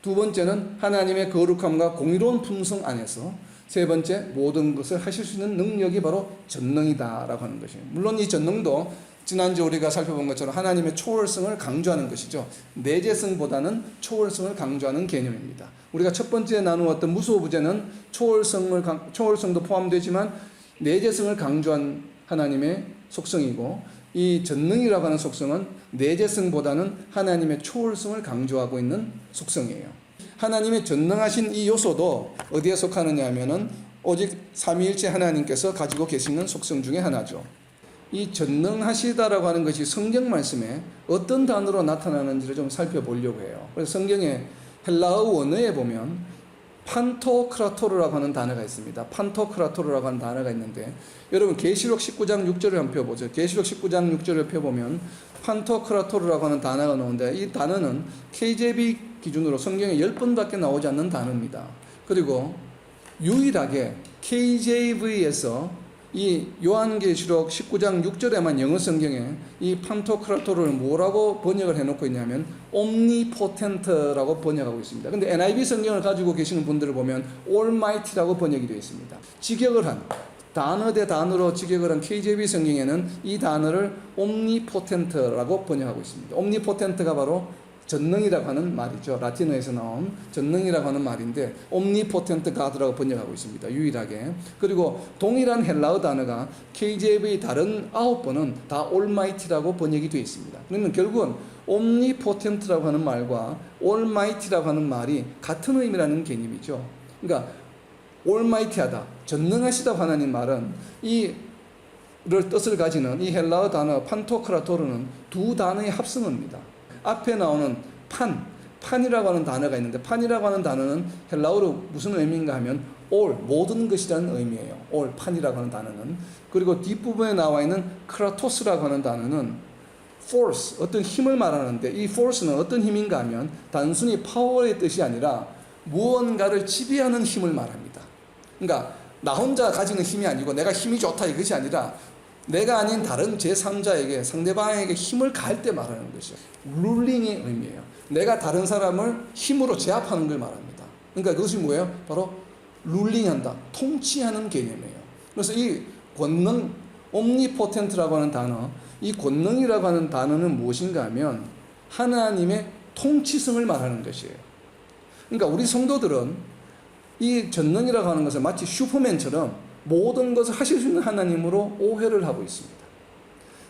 두 번째는 하나님의 거룩함과 공의로운 품성 안에서, 세 번째 모든 것을 하실 수 있는 능력이 바로 전능이다라고 하는 것이에요. 물론 이 전능도 지난주 우리가 살펴본 것처럼 하나님의 초월성을 강조하는 것이죠. 내재성보다는 초월성을 강조하는 개념입니다. 우리가 첫 번째 나누었던 무소부재는 초월성도 포함되지만 내재성을 강조한 하나님의 속성이고, 이 전능이라고 하는 속성은 내재성보다는 하나님의 초월성을 강조하고 있는 속성이에요. 하나님의 전능하신 이 요소도 어디에 속하느냐 하면은 오직 삼위일체 하나님께서 가지고 계시는 속성 중에 하나죠. 이 전능하시다라고 하는 것이 성경 말씀에 어떤 단어로 나타나는지를 좀 살펴보려고 해요. 그래서 성경의 헬라어 원어에 보면 판토크라토르라고 하는 단어가 있습니다. 판토크라토르라고 하는 단어가 있는데, 여러분 계시록 19장 6절을 한번 펴보죠. 계시록 19장 6절을 펴보면 판토크라토르라고 하는 단어가 나오는데, 이 단어는 KJV 기준으로 성경에 10번밖에 나오지 않는 단어입니다. 그리고 유일하게 KJV에서 이 요한계시록 19장 6절에만 영어 성경에 이 판토크라토를 뭐라고 번역을 해놓고 있냐면 omnipotent라고 번역하고 있습니다. 근데 NIV 성경을 가지고 계시는 분들을 보면 almighty라고 번역이 되어 있습니다. 직역을 한, 단어 대 단어로 직역을 한 KJV 성경에는 이 단어를 omnipotent라고 번역하고 있습니다. omnipotent가 바로 전능이라고 하는 말이죠. 라틴어에서 나온 전능이라고 하는 말인데 omnipotent God라고 번역하고 있습니다. 유일하게. 그리고 동일한 헬라어 단어가 KJV 다른 9번은 다 almighty라고 번역이 되어 있습니다. 그러면 결국은 omnipotent라고 하는 말과 almighty라고 하는 말이 같은 의미라는 개념이죠. 그러니까 almighty하다, 전능하시다고 하는 말은 이를 뜻을 가지는 이 헬라어 단어 판토크라토르는 두 단어의 합성어입니다. 앞에 나오는 판이라고 하는 단어가 있는데, 판이라고 하는 단어는 헬라어로 무슨 의미인가 하면 all, 모든 것이라는 의미예요. all, 판이라고 하는 단어는. 그리고 뒷부분에 나와 있는 크라토스라고 하는 단어는 force, 어떤 힘을 말하는데, 이 force는 어떤 힘인가 하면 단순히 파워의 뜻이 아니라 무언가를 지배하는 힘을 말합니다. 그러니까 나 혼자 가지는 힘이 아니고 내가 힘이 좋다 이것이 아니라 내가 아닌 다른 제3자에게, 상대방에게 힘을 가할 때 말하는 것이죠. 룰링의 의미예요. 내가 다른 사람을 힘으로 제압하는 걸 말합니다. 그러니까 그것이 뭐예요? 바로 룰링한다, 통치하는 개념이에요. 그래서 이 권능, omnipotent라고 하는 단어, 이 권능이라고 하는 단어는 무엇인가 하면 하나님의 통치성을 말하는 것이에요. 그러니까 우리 성도들은 이 전능이라고 하는 것을 마치 슈퍼맨처럼 모든 것을 하실 수 있는 하나님으로 오해를 하고 있습니다.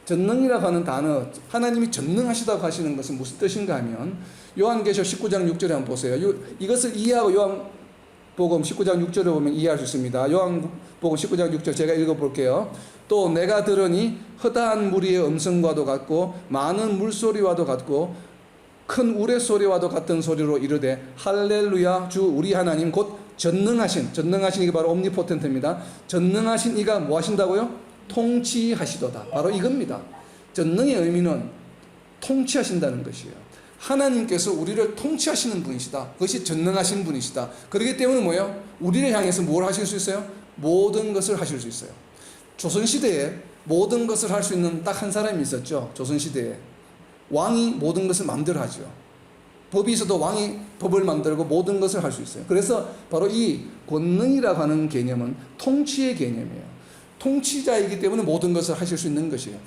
전능이라고 하는 단어, 하나님이 전능하시다고 하시는 것은 무슨 뜻인가 하면 요한계시록 19장 6절에 한번 보세요. 이것을 이해하고 요한복음 19장 6절을 보면 이해할 수 있습니다. 요한복음 19장 6절 제가 읽어볼게요. 또 내가 들으니 허다한 무리의 음성과도 같고 많은 물소리와도 같고 큰 우레소리와도 같은 소리로 이르되 할렐루야, 주 우리 하나님 곧 전능하신 이게 바로 omnipotent입니다. 전능하신 이가 뭐 하신다고요? 통치하시도다. 바로 이겁니다. 전능의 의미는 통치하신다는 것이에요. 하나님께서 우리를 통치하시는 분이시다. 그것이 전능하신 분이시다. 그렇기 때문에 뭐예요? 우리를 향해서 뭘 하실 수 있어요? 모든 것을 하실 수 있어요. 조선시대에 모든 것을 할 수 있는 딱 한 사람이 있었죠. 조선시대에. 왕이 모든 것을 마음대로 하죠. 법이 있어도 왕이 법을 만들고 모든 것을 할 수 있어요. 그래서 바로 이 권능이라고 하는 개념은 통치의 개념이에요. 통치자이기 때문에 모든 것을 하실 수 있는 것이에요.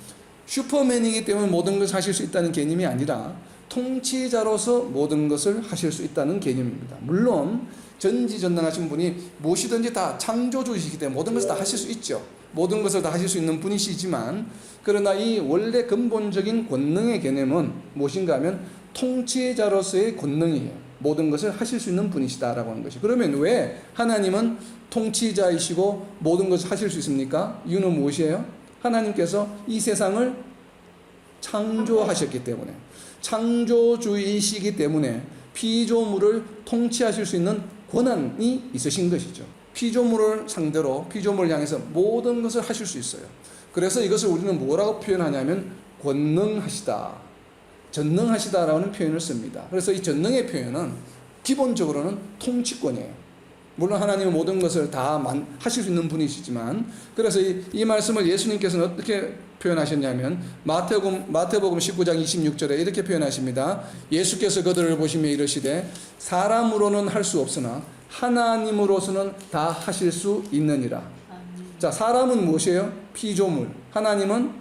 슈퍼맨이기 때문에 모든 것을 하실 수 있다는 개념이 아니라 통치자로서 모든 것을 하실 수 있다는 개념입니다. 물론 전지전능하신 분이 무엇이든지 다 창조주이시기 때문에 모든 것을 다 하실 수 있죠. 모든 것을 다 하실 수 있는 분이시지만, 그러나 이 원래 근본적인 권능의 개념은 무엇인가 하면 통치자로서의 권능이에요. 모든 것을 하실 수 있는 분이시다라고 하는 것이. 그러면 왜 하나님은 통치자이시고 모든 것을 하실 수 있습니까? 이유는 무엇이에요? 하나님께서 이 세상을 창조하셨기 때문에, 창조주이시기 때문에 피조물을 통치하실 수 있는 권한이 있으신 것이죠. 피조물을 상대로 피조물을 향해서 모든 것을 하실 수 있어요. 그래서 이것을 우리는 뭐라고 표현하냐면 권능하시다, 전능하시다라는 표현을 씁니다. 그래서 이 전능의 표현은 기본적으로는 통치권이에요. 물론 하나님은 모든 것을 다 하실 수 있는 분이시지만, 그래서 이 말씀을 예수님께서는 어떻게 표현하셨냐면 마태복음 19장 26절에 이렇게 표현하십니다. 예수께서 그들을 보시며 이르시되 사람으로는 할 수 없으나 하나님으로서는 다 하실 수 있느니라. 자, 사람은 무엇이에요? 피조물. 하나님은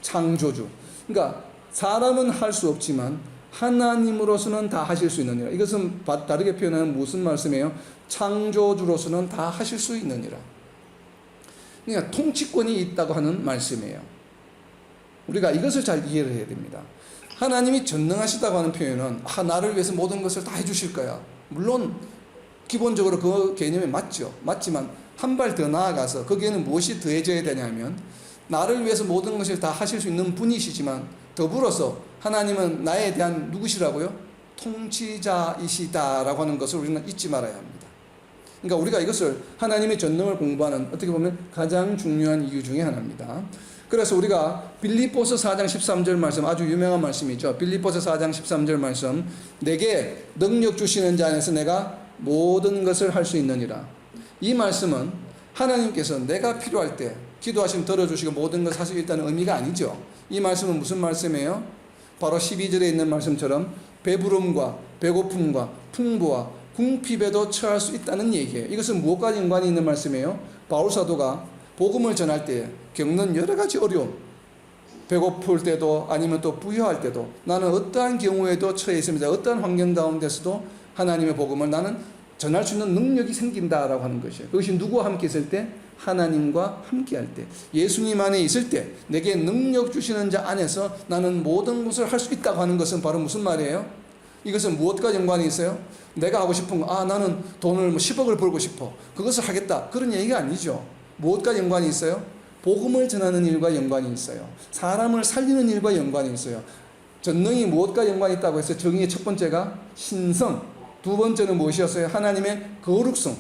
창조주. 그러니까 사람은 할 수 없지만 하나님으로서는 다 하실 수 있느니라. 이것은 다르게 표현하면 무슨 말씀이에요? 창조주로서는 다 하실 수 있느니라. 그러니까 통치권이 있다고 하는 말씀이에요. 우리가 이것을 잘 이해를 해야 됩니다. 하나님이 전능하시다고 하는 표현은 나를 위해서 모든 것을 다 해주실 거야. 물론 기본적으로 그 개념이 맞죠. 맞지만 한 발 더 나아가서 거기에는 무엇이 더해져야 되냐면 나를 위해서 모든 것을 다 하실 수 있는 분이시지만 더불어서 하나님은 나에 대한 누구시라고요? 통치자이시다라고 하는 것을 우리는 잊지 말아야 합니다. 그러니까 우리가 이것을 하나님의 전능을 공부하는 어떻게 보면 가장 중요한 이유 중에 하나입니다. 그래서 우리가 빌립보서 4장 13절 말씀, 아주 유명한 말씀이죠. 빌립보서 4장 13절 말씀, 내게 능력 주시는 자 안에서 내가 모든 것을 할 수 있느니라. 이 말씀은 하나님께서 내가 필요할 때 기도하시면 들어주시고 모든 것을 할 수 있다는 의미가 아니죠. 이 말씀은 무슨 말씀이에요? 바로 12절에 있는 말씀처럼 배부름과 배고픔과 풍부와 궁핍에도 처할 수 있다는 얘기예요. 이것은 무엇과 연관이 있는 말씀이에요? 바울 사도가 복음을 전할 때 겪는 여러 가지 어려움, 배고플 때도 아니면 또 부유할 때도 나는 어떠한 경우에도 처해 있습니다. 어떠한 환경 가운데서도 하나님의 복음을 나는 전할 수 있는 능력이 생긴다라고 하는 것이에요. 그것이 누구와 함께 있을 때? 하나님과 함께 할 때, 예수님 안에 있을 때, 내게 능력 주시는 자 안에서 나는 모든 것을 할 수 있다고 하는 것은 바로 무슨 말이에요? 이것은 무엇과 연관이 있어요? 내가 하고 싶은 거, 나는 돈을 10억을 벌고 싶어, 그것을 하겠다, 그런 얘기가 아니죠. 무엇과 연관이 있어요? 복음을 전하는 일과 연관이 있어요. 사람을 살리는 일과 연관이 있어요. 전능이 무엇과 연관이 있다고 했어요? 정의의 첫 번째가 신성, 두 번째는 무엇이었어요? 하나님의 거룩성,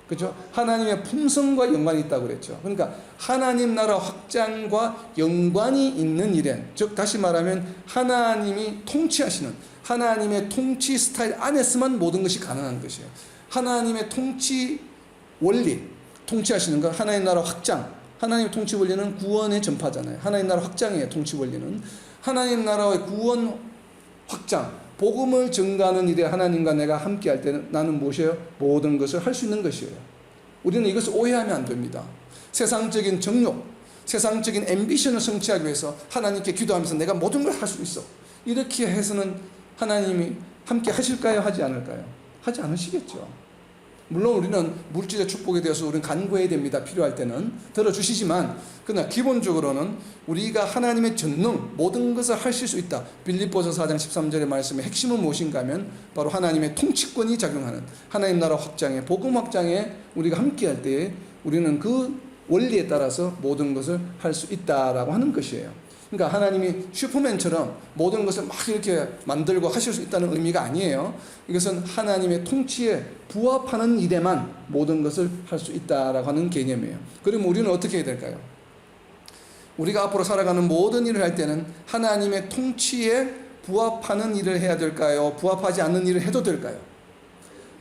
그렇죠? 하나님의 품성과 연관이 있다고 그랬죠. 그러니까 하나님 나라 확장과 연관이 있는 일에, 즉 다시 말하면 하나님이 통치하시는 하나님의 통치 스타일 안에서만 모든 것이 가능한 것이에요. 하나님의 통치 원리, 통치하시는 것, 하나님 나라 확장, 하나님의 통치 원리는 구원의 전파잖아요. 하나님 나라 확장이에요. 통치 원리는 하나님 나라의 구원 확장, 복음을 증가하는 일에 하나님과 내가 함께 할 때는 나는 무엇이에요? 모든 것을 할 수 있는 것이에요. 우리는 이것을 오해하면 안 됩니다. 세상적인 정욕, 세상적인 앰비션을 성취하기 위해서 하나님께 기도하면서 내가 모든 걸 할 수 있어, 이렇게 해서는 하나님이 함께 하실까요? 하지 않을까요? 하지 않으시겠죠. 물론 우리는 물질의 축복에 대해서 우리는 간구해야 됩니다. 필요할 때는 들어주시지만, 그러나 기본적으로는 우리가 하나님의 전능, 모든 것을 하실 수 있다. 빌립보서 4장 13절의 말씀의 핵심은 무엇인가 하면 바로 하나님의 통치권이 작용하는 하나님 나라 확장에, 복음 확장에 우리가 함께 할 때 우리는 그 원리에 따라서 모든 것을 할 수 있다라고 하는 것이에요. 그러니까 하나님이 슈퍼맨처럼 모든 것을 막 이렇게 만들고 하실 수 있다는 의미가 아니에요. 이것은 하나님의 통치에 부합하는 일에만 모든 것을 할 수 있다라고 하는 개념이에요. 그럼 우리는 어떻게 해야 될까요? 우리가 앞으로 살아가는 모든 일을 할 때는 하나님의 통치에 부합하는 일을 해야 될까요? 부합하지 않는 일을 해도 될까요?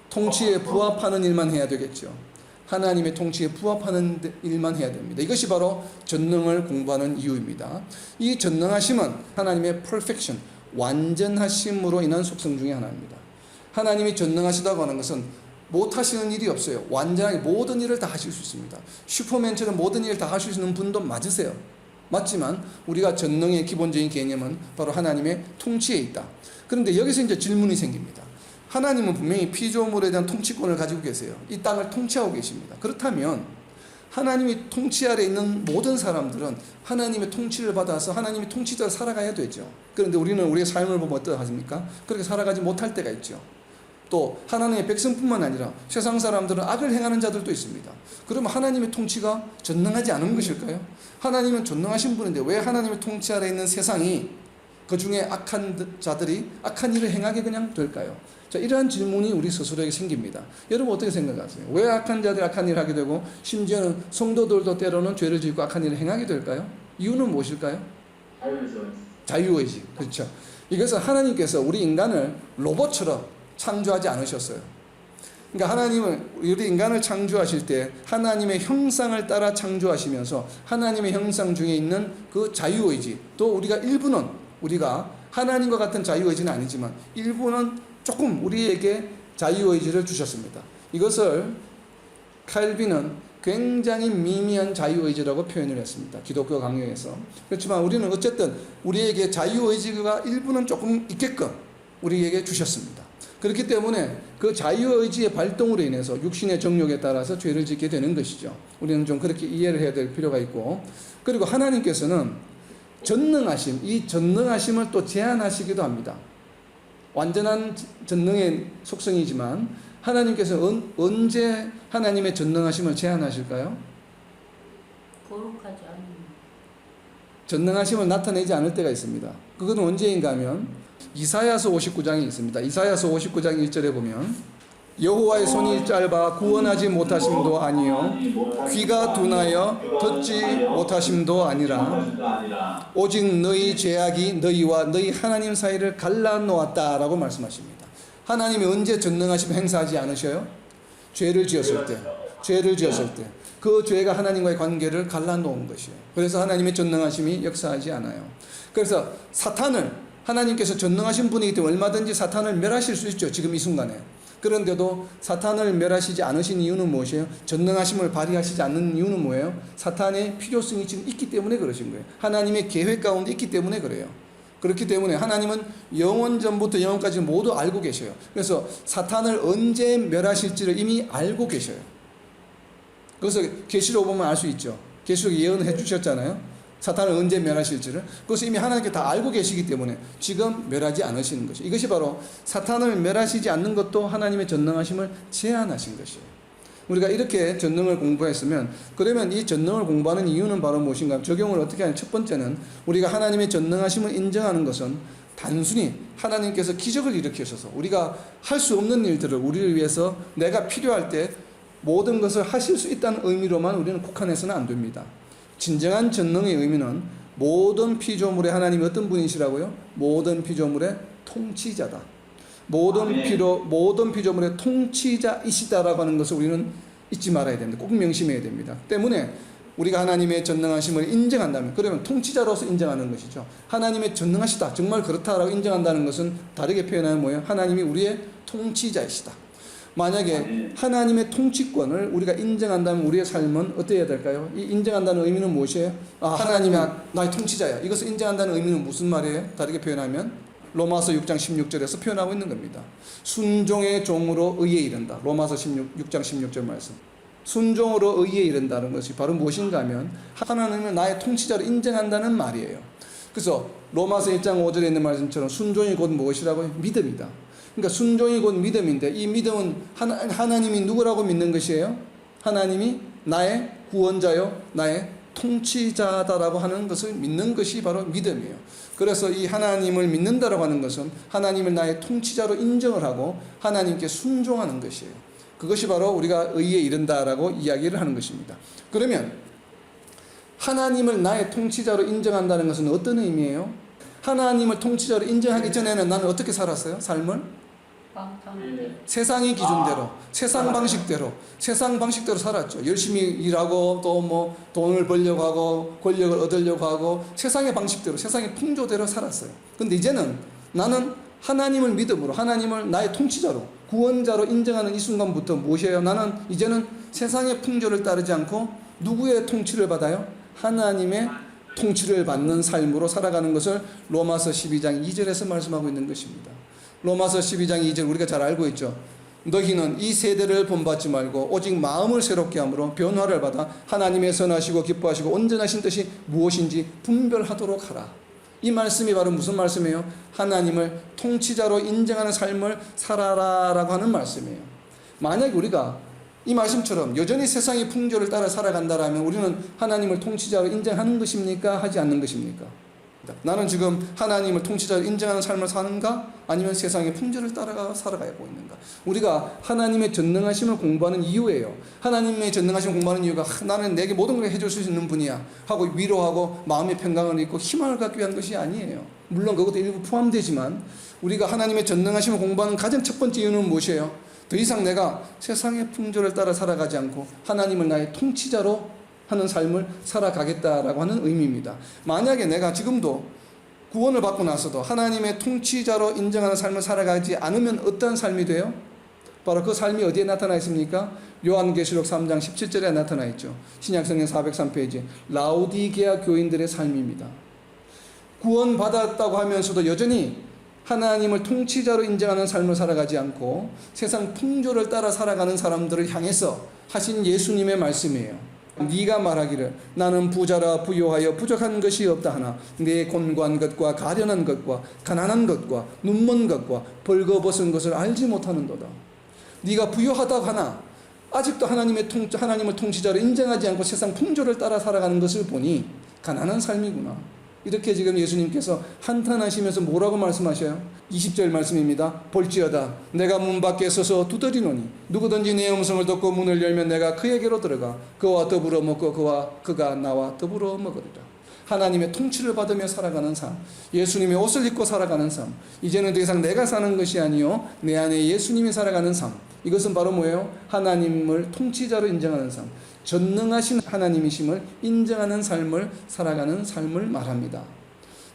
통치에 부합하는 일만 해야 되겠죠. 하나님의 통치에 부합하는 일만 해야 됩니다. 이것이 바로 전능을 공부하는 이유입니다. 이 전능하심은 하나님의 perfection, 완전하심으로 인한 속성 중에 하나입니다. 하나님이 전능하시다고 하는 것은 못하시는 일이 없어요. 완전하게 모든 일을 다 하실 수 있습니다. 슈퍼맨처럼 모든 일을 다 하실 수 있는 분도 맞으세요. 맞지만 우리가 전능의 기본적인 개념은 바로 하나님의 통치에 있다. 그런데 여기서 이제 질문이 생깁니다. 하나님은 분명히 피조물에 대한 통치권을 가지고 계세요. 이 땅을 통치하고 계십니다. 그렇다면 하나님이 통치 아래 있는 모든 사람들은 하나님의 통치를 받아서 하나님의 통치자로 살아가야 되죠. 그런데 우리는 우리의 삶을 보면 어떠하십니까? 그렇게 살아가지 못할 때가 있죠. 또 하나님의 백성뿐만 아니라 세상 사람들은 악을 행하는 자들도 있습니다. 그러면 하나님의 통치가 전능하지 않은 것일까요? 하나님은 전능하신 분인데 왜 하나님의 통치 아래 있는 세상이 그 중에 악한 자들이 악한 일을 행하게 그냥 될까요? 자, 이러한 질문이 우리 스스로에게 생깁니다. 여러분 어떻게 생각하세요? 왜 악한 자들이 악한 일을 하게 되고 심지어는 성도들도 때로는 죄를 짓고 악한 일을 행하게 될까요? 이유는 무엇일까요? 자유의지. 그렇죠. 이것은 하나님께서 우리 인간을 로봇처럼 창조하지 않으셨어요. 그러니까 하나님은 우리 인간을 창조하실 때 하나님의 형상을 따라 창조하시면서 하나님의 형상 중에 있는 그 자유의지, 또 우리가 일부는 우리가 하나님과 같은 자유의지는 아니지만 일부는 조금 우리에게 자유의지를 주셨습니다. 이것을 칼빈은 굉장히 미미한 자유의지라고 표현을 했습니다. 기독교 강요에서. 그렇지만 우리는 어쨌든 우리에게 자유의지가 일부는 조금 있게끔 우리에게 주셨습니다. 그렇기 때문에 그 자유의지의 발동으로 인해서 육신의 정욕에 따라서 죄를 짓게 되는 것이죠. 우리는 좀 그렇게 이해를 해야 될 필요가 있고, 그리고 하나님께서는 전능하심, 이 전능하심을 또 제한하시기도 합니다. 완전한 전능의 속성이지만 하나님께서 언제 하나님의 전능하심을 제한하실까요? 거룩하지 않은 전능하심을 나타내지 않을 때가 있습니다. 그건 언제인가 하면 이사야서 59장이 있습니다. 이사야서 59장 1절에 보면 여호와의 손이 짧아 구원하지 못하심도 아니요 귀가 둔하여 듣지 못하심도 아니라 오직 너희 죄악이 너희와 너희 하나님 사이를 갈라놓았다라고 말씀하십니다. 하나님이 언제 전능하심을 행사하지 않으셔요? 죄를 지었을 때. 그 죄가 하나님과의 관계를 갈라놓은 것이에요. 그래서 하나님의 전능하심이 역사하지 않아요. 그래서 사탄을 하나님께서 전능하신 분이기 때문에 얼마든지 사탄을 멸하실 수 있죠. 지금 이 순간에. 그런데도 사탄을 멸하시지 않으신 이유는 무엇이에요? 전능하심을 발휘하시지 않는 이유는 뭐예요? 사탄의 필요성이 지금 있기 때문에 그러신 거예요. 하나님의 계획 가운데 있기 때문에 그래요. 그렇기 때문에 하나님은 영원 전부터 영원까지 모두 알고 계셔요. 그래서 사탄을 언제 멸하실지를 이미 알고 계셔요. 그래서 계시록 보면 알 수 있죠. 계시록 예언해 주셨잖아요. 사탄을 언제 멸하실지를. 그것을 이미 하나님께 다 알고 계시기 때문에 지금 멸하지 않으시는 것이에요. 이것이 바로 사탄을 멸하시지 않는 것도 하나님의 전능하심을 제한하신 것이에요. 우리가 이렇게 전능을 공부했으면, 그러면 이 전능을 공부하는 이유는 바로 무엇인가? 적용을 어떻게 하냐? 첫 번째는 우리가 하나님의 전능하심을 인정하는 것은 단순히 하나님께서 기적을 일으키셔서 우리가 할 수 없는 일들을 우리를 위해서 내가 필요할 때 모든 것을 하실 수 있다는 의미로만 우리는 국한해서는 안 됩니다. 진정한 전능의 의미는 모든 피조물의 하나님이 어떤 분이시라고요? 모든 피조물의 통치자다. 모든 피조물의 통치자이시다라고 하는 것을 우리는 잊지 말아야 됩니다. 꼭 명심해야 됩니다. 때문에 우리가 하나님의 전능하심을 인정한다면, 그러면 통치자로서 인정하는 것이죠. 하나님의 전능하시다, 정말 그렇다라고 인정한다는 것은 다르게 표현하면 뭐예요? 하나님이 우리의 통치자이시다. 만약에 하나님의 통치권을 우리가 인정한다면 우리의 삶은 어때야 될까요? 이 인정한다는 의미는 무엇이에요? 하나님이 나의 통치자야. 이것을 인정한다는 의미는 무슨 말이에요? 다르게 표현하면 로마서 6장 16절에서 표현하고 있는 겁니다. 순종의 종으로 의에 이른다. 로마서 6장 16절 말씀. 순종으로 의에 이른다는 것이 바로 무엇인가 하면 하나님을 나의 통치자로 인정한다는 말이에요. 그래서 로마서 1장 5절에 있는 말씀처럼 순종이 곧 무엇이라고요? 믿음이다. 그러니까 순종이 곧 믿음인데, 이 믿음은 하나님이 누구라고 믿는 것이에요? 하나님이 나의 구원자요, 나의 통치자다라고 하는 것을 믿는 것이 바로 믿음이에요. 그래서 이 하나님을 믿는다라고 하는 것은 하나님을 나의 통치자로 인정을 하고 하나님께 순종하는 것이에요. 그것이 바로 우리가 의에 이른다라고 이야기를 하는 것입니다. 그러면 하나님을 나의 통치자로 인정한다는 것은 어떤 의미예요? 하나님을 통치자로 인정하기 전에는 나는 어떻게 살았어요? 삶을? 세상의 기준대로, 세상 방식대로 살았죠. 열심히 일하고 또 뭐 돈을 벌려고 하고 권력을 얻으려고 하고 세상의 방식대로, 세상의 풍조대로 살았어요. 근데 이제는 나는 하나님을 믿음으로, 하나님을 나의 통치자로, 구원자로 인정하는 이 순간부터 무엇이에요? 나는 이제는 세상의 풍조를 따르지 않고 누구의 통치를 받아요? 하나님의 통치를 받는 삶으로 살아가는 것을 로마서 12장 2절에서 말씀하고 있는 것입니다. 로마서 12장 2절 우리가 잘 알고 있죠. 너희는 이 세대를 본받지 말고 오직 마음을 새롭게 함으로 변화를 받아 하나님의 선하시고 기뻐하시고 온전하신 뜻이 무엇인지 분별하도록 하라. 이 말씀이 바로 무슨 말씀이에요? 하나님을 통치자로 인정하는 삶을 살아라라고 하는 말씀이에요. 만약 우리가 이 말씀처럼 여전히 세상의 풍조를 따라 살아간다라면 우리는 하나님을 통치자로 인정하는 것입니까? 하지 않는 것입니까? 나는 지금 하나님을 통치자로 인정하는 삶을 사는가? 아니면 세상의 풍조를 따라가 살아가고 있는가? 우리가 하나님의 전능하심을 공부하는 이유예요. 하나님의 전능하심을 공부하는 이유가 나는 내게 모든 걸 해줄 수 있는 분이야 하고 위로하고 마음의 평강을 잃고 희망을 갖기 위한 것이 아니에요. 물론 그것도 일부 포함되지만 우리가 하나님의 전능하심을 공부하는 가장 첫 번째 이유는 무엇이에요? 더 이상 내가 세상의 풍조를 따라 살아가지 않고 하나님을 나의 통치자로 하는 삶을 살아가겠다라고 하는 의미입니다. 만약에 내가 지금도 구원을 받고 나서도 하나님의 통치자로 인정하는 삶을 살아가지 않으면 어떠한 삶이 돼요? 바로 그 삶이 어디에 나타나 있습니까? 요한계시록 3장 17절에 나타나 있죠. 신약성경 403페이지 라오디게아 교인들의 삶입니다. 구원받았다고 하면서도 여전히 하나님을 통치자로 인정하는 삶을 살아가지 않고 세상 풍조를 따라 살아가는 사람들을 향해서 하신 예수님의 말씀이에요. 네가 말하기를 나는 부자라 부요하여 부족한 것이 없다 하나 내 곤고한 것과 가련한 것과 가난한 것과 눈먼 것과 벌거벗은 것을 알지 못하는도다. 네가 부요하다고 하나 아직도 하나님을 통치자로 인정하지 않고 세상 풍조를 따라 살아가는 것을 보니 가난한 삶이구나. 이렇게 지금 예수님께서 한탄하시면서 뭐라고 말씀하셔요? 20절 말씀입니다. 볼지어다 내가 문 밖에 서서 두드리노니 누구든지 내 음성을 듣고 문을 열면 내가 그에게로 들어가 그와 더불어 먹고 그가 나와 더불어 먹으리라. 하나님의 통치를 받으며 살아가는 삶, 예수님의 옷을 입고 살아가는 삶, 이제는 더 이상 내가 사는 것이 아니요 내 안에 예수님이 살아가는 삶. 이것은 바로 뭐예요? 하나님을 통치자로 인정하는 삶, 전능하신 하나님이심을 인정하는 삶을 살아가는 삶을 말합니다.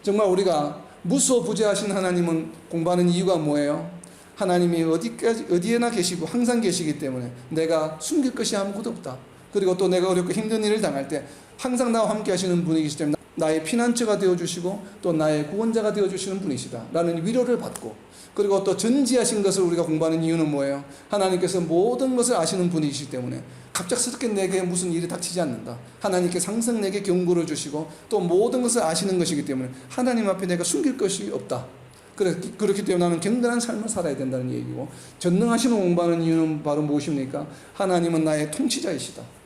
정말 우리가 무소부재하신 하나님은 공부하는 이유가 뭐예요? 하나님이 어디에나 계시고 항상 계시기 때문에 내가 숨길 것이 아무것도 없다. 그리고 또 내가 어렵고 힘든 일을 당할 때 항상 나와 함께 하시는 분이시기 때문에 나의 피난처가 되어주시고 또 나의 구원자가 되어주시는 분이시다 라는 위로를 받고, 그리고 또 전지하신 것을 우리가 공부하는 이유는 뭐예요? 하나님께서 모든 것을 아시는 분이시기 때문에 갑작스럽게 내게 무슨 일이 닥치지 않는다. 하나님께서 항상 내게 경고를 주시고 또 모든 것을 아시는 것이기 때문에 하나님 앞에 내가 숨길 것이 없다. 그렇기 때문에 나는 경건한 삶을 살아야 된다는 얘기고, 전능하심을 공부하는 이유는 바로 무엇입니까? 하나님은 나의 통치자이시다.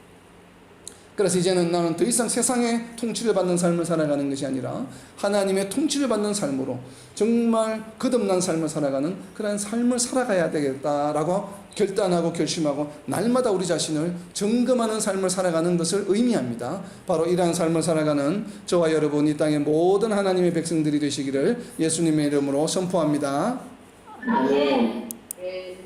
그래서 이제는 나는 더 이상 세상의 통치를 받는 삶을 살아가는 것이 아니라 하나님의 통치를 받는 삶으로 정말 거듭난 삶을 살아가는 그런 삶을 살아가야 되겠다라고 결단하고 결심하고 날마다 우리 자신을 점검하는 삶을 살아가는 것을 의미합니다. 바로 이러한 삶을 살아가는 저와 여러분, 이 땅의 모든 하나님의 백성들이 되시기를 예수님의 이름으로 선포합니다. 아멘. 네.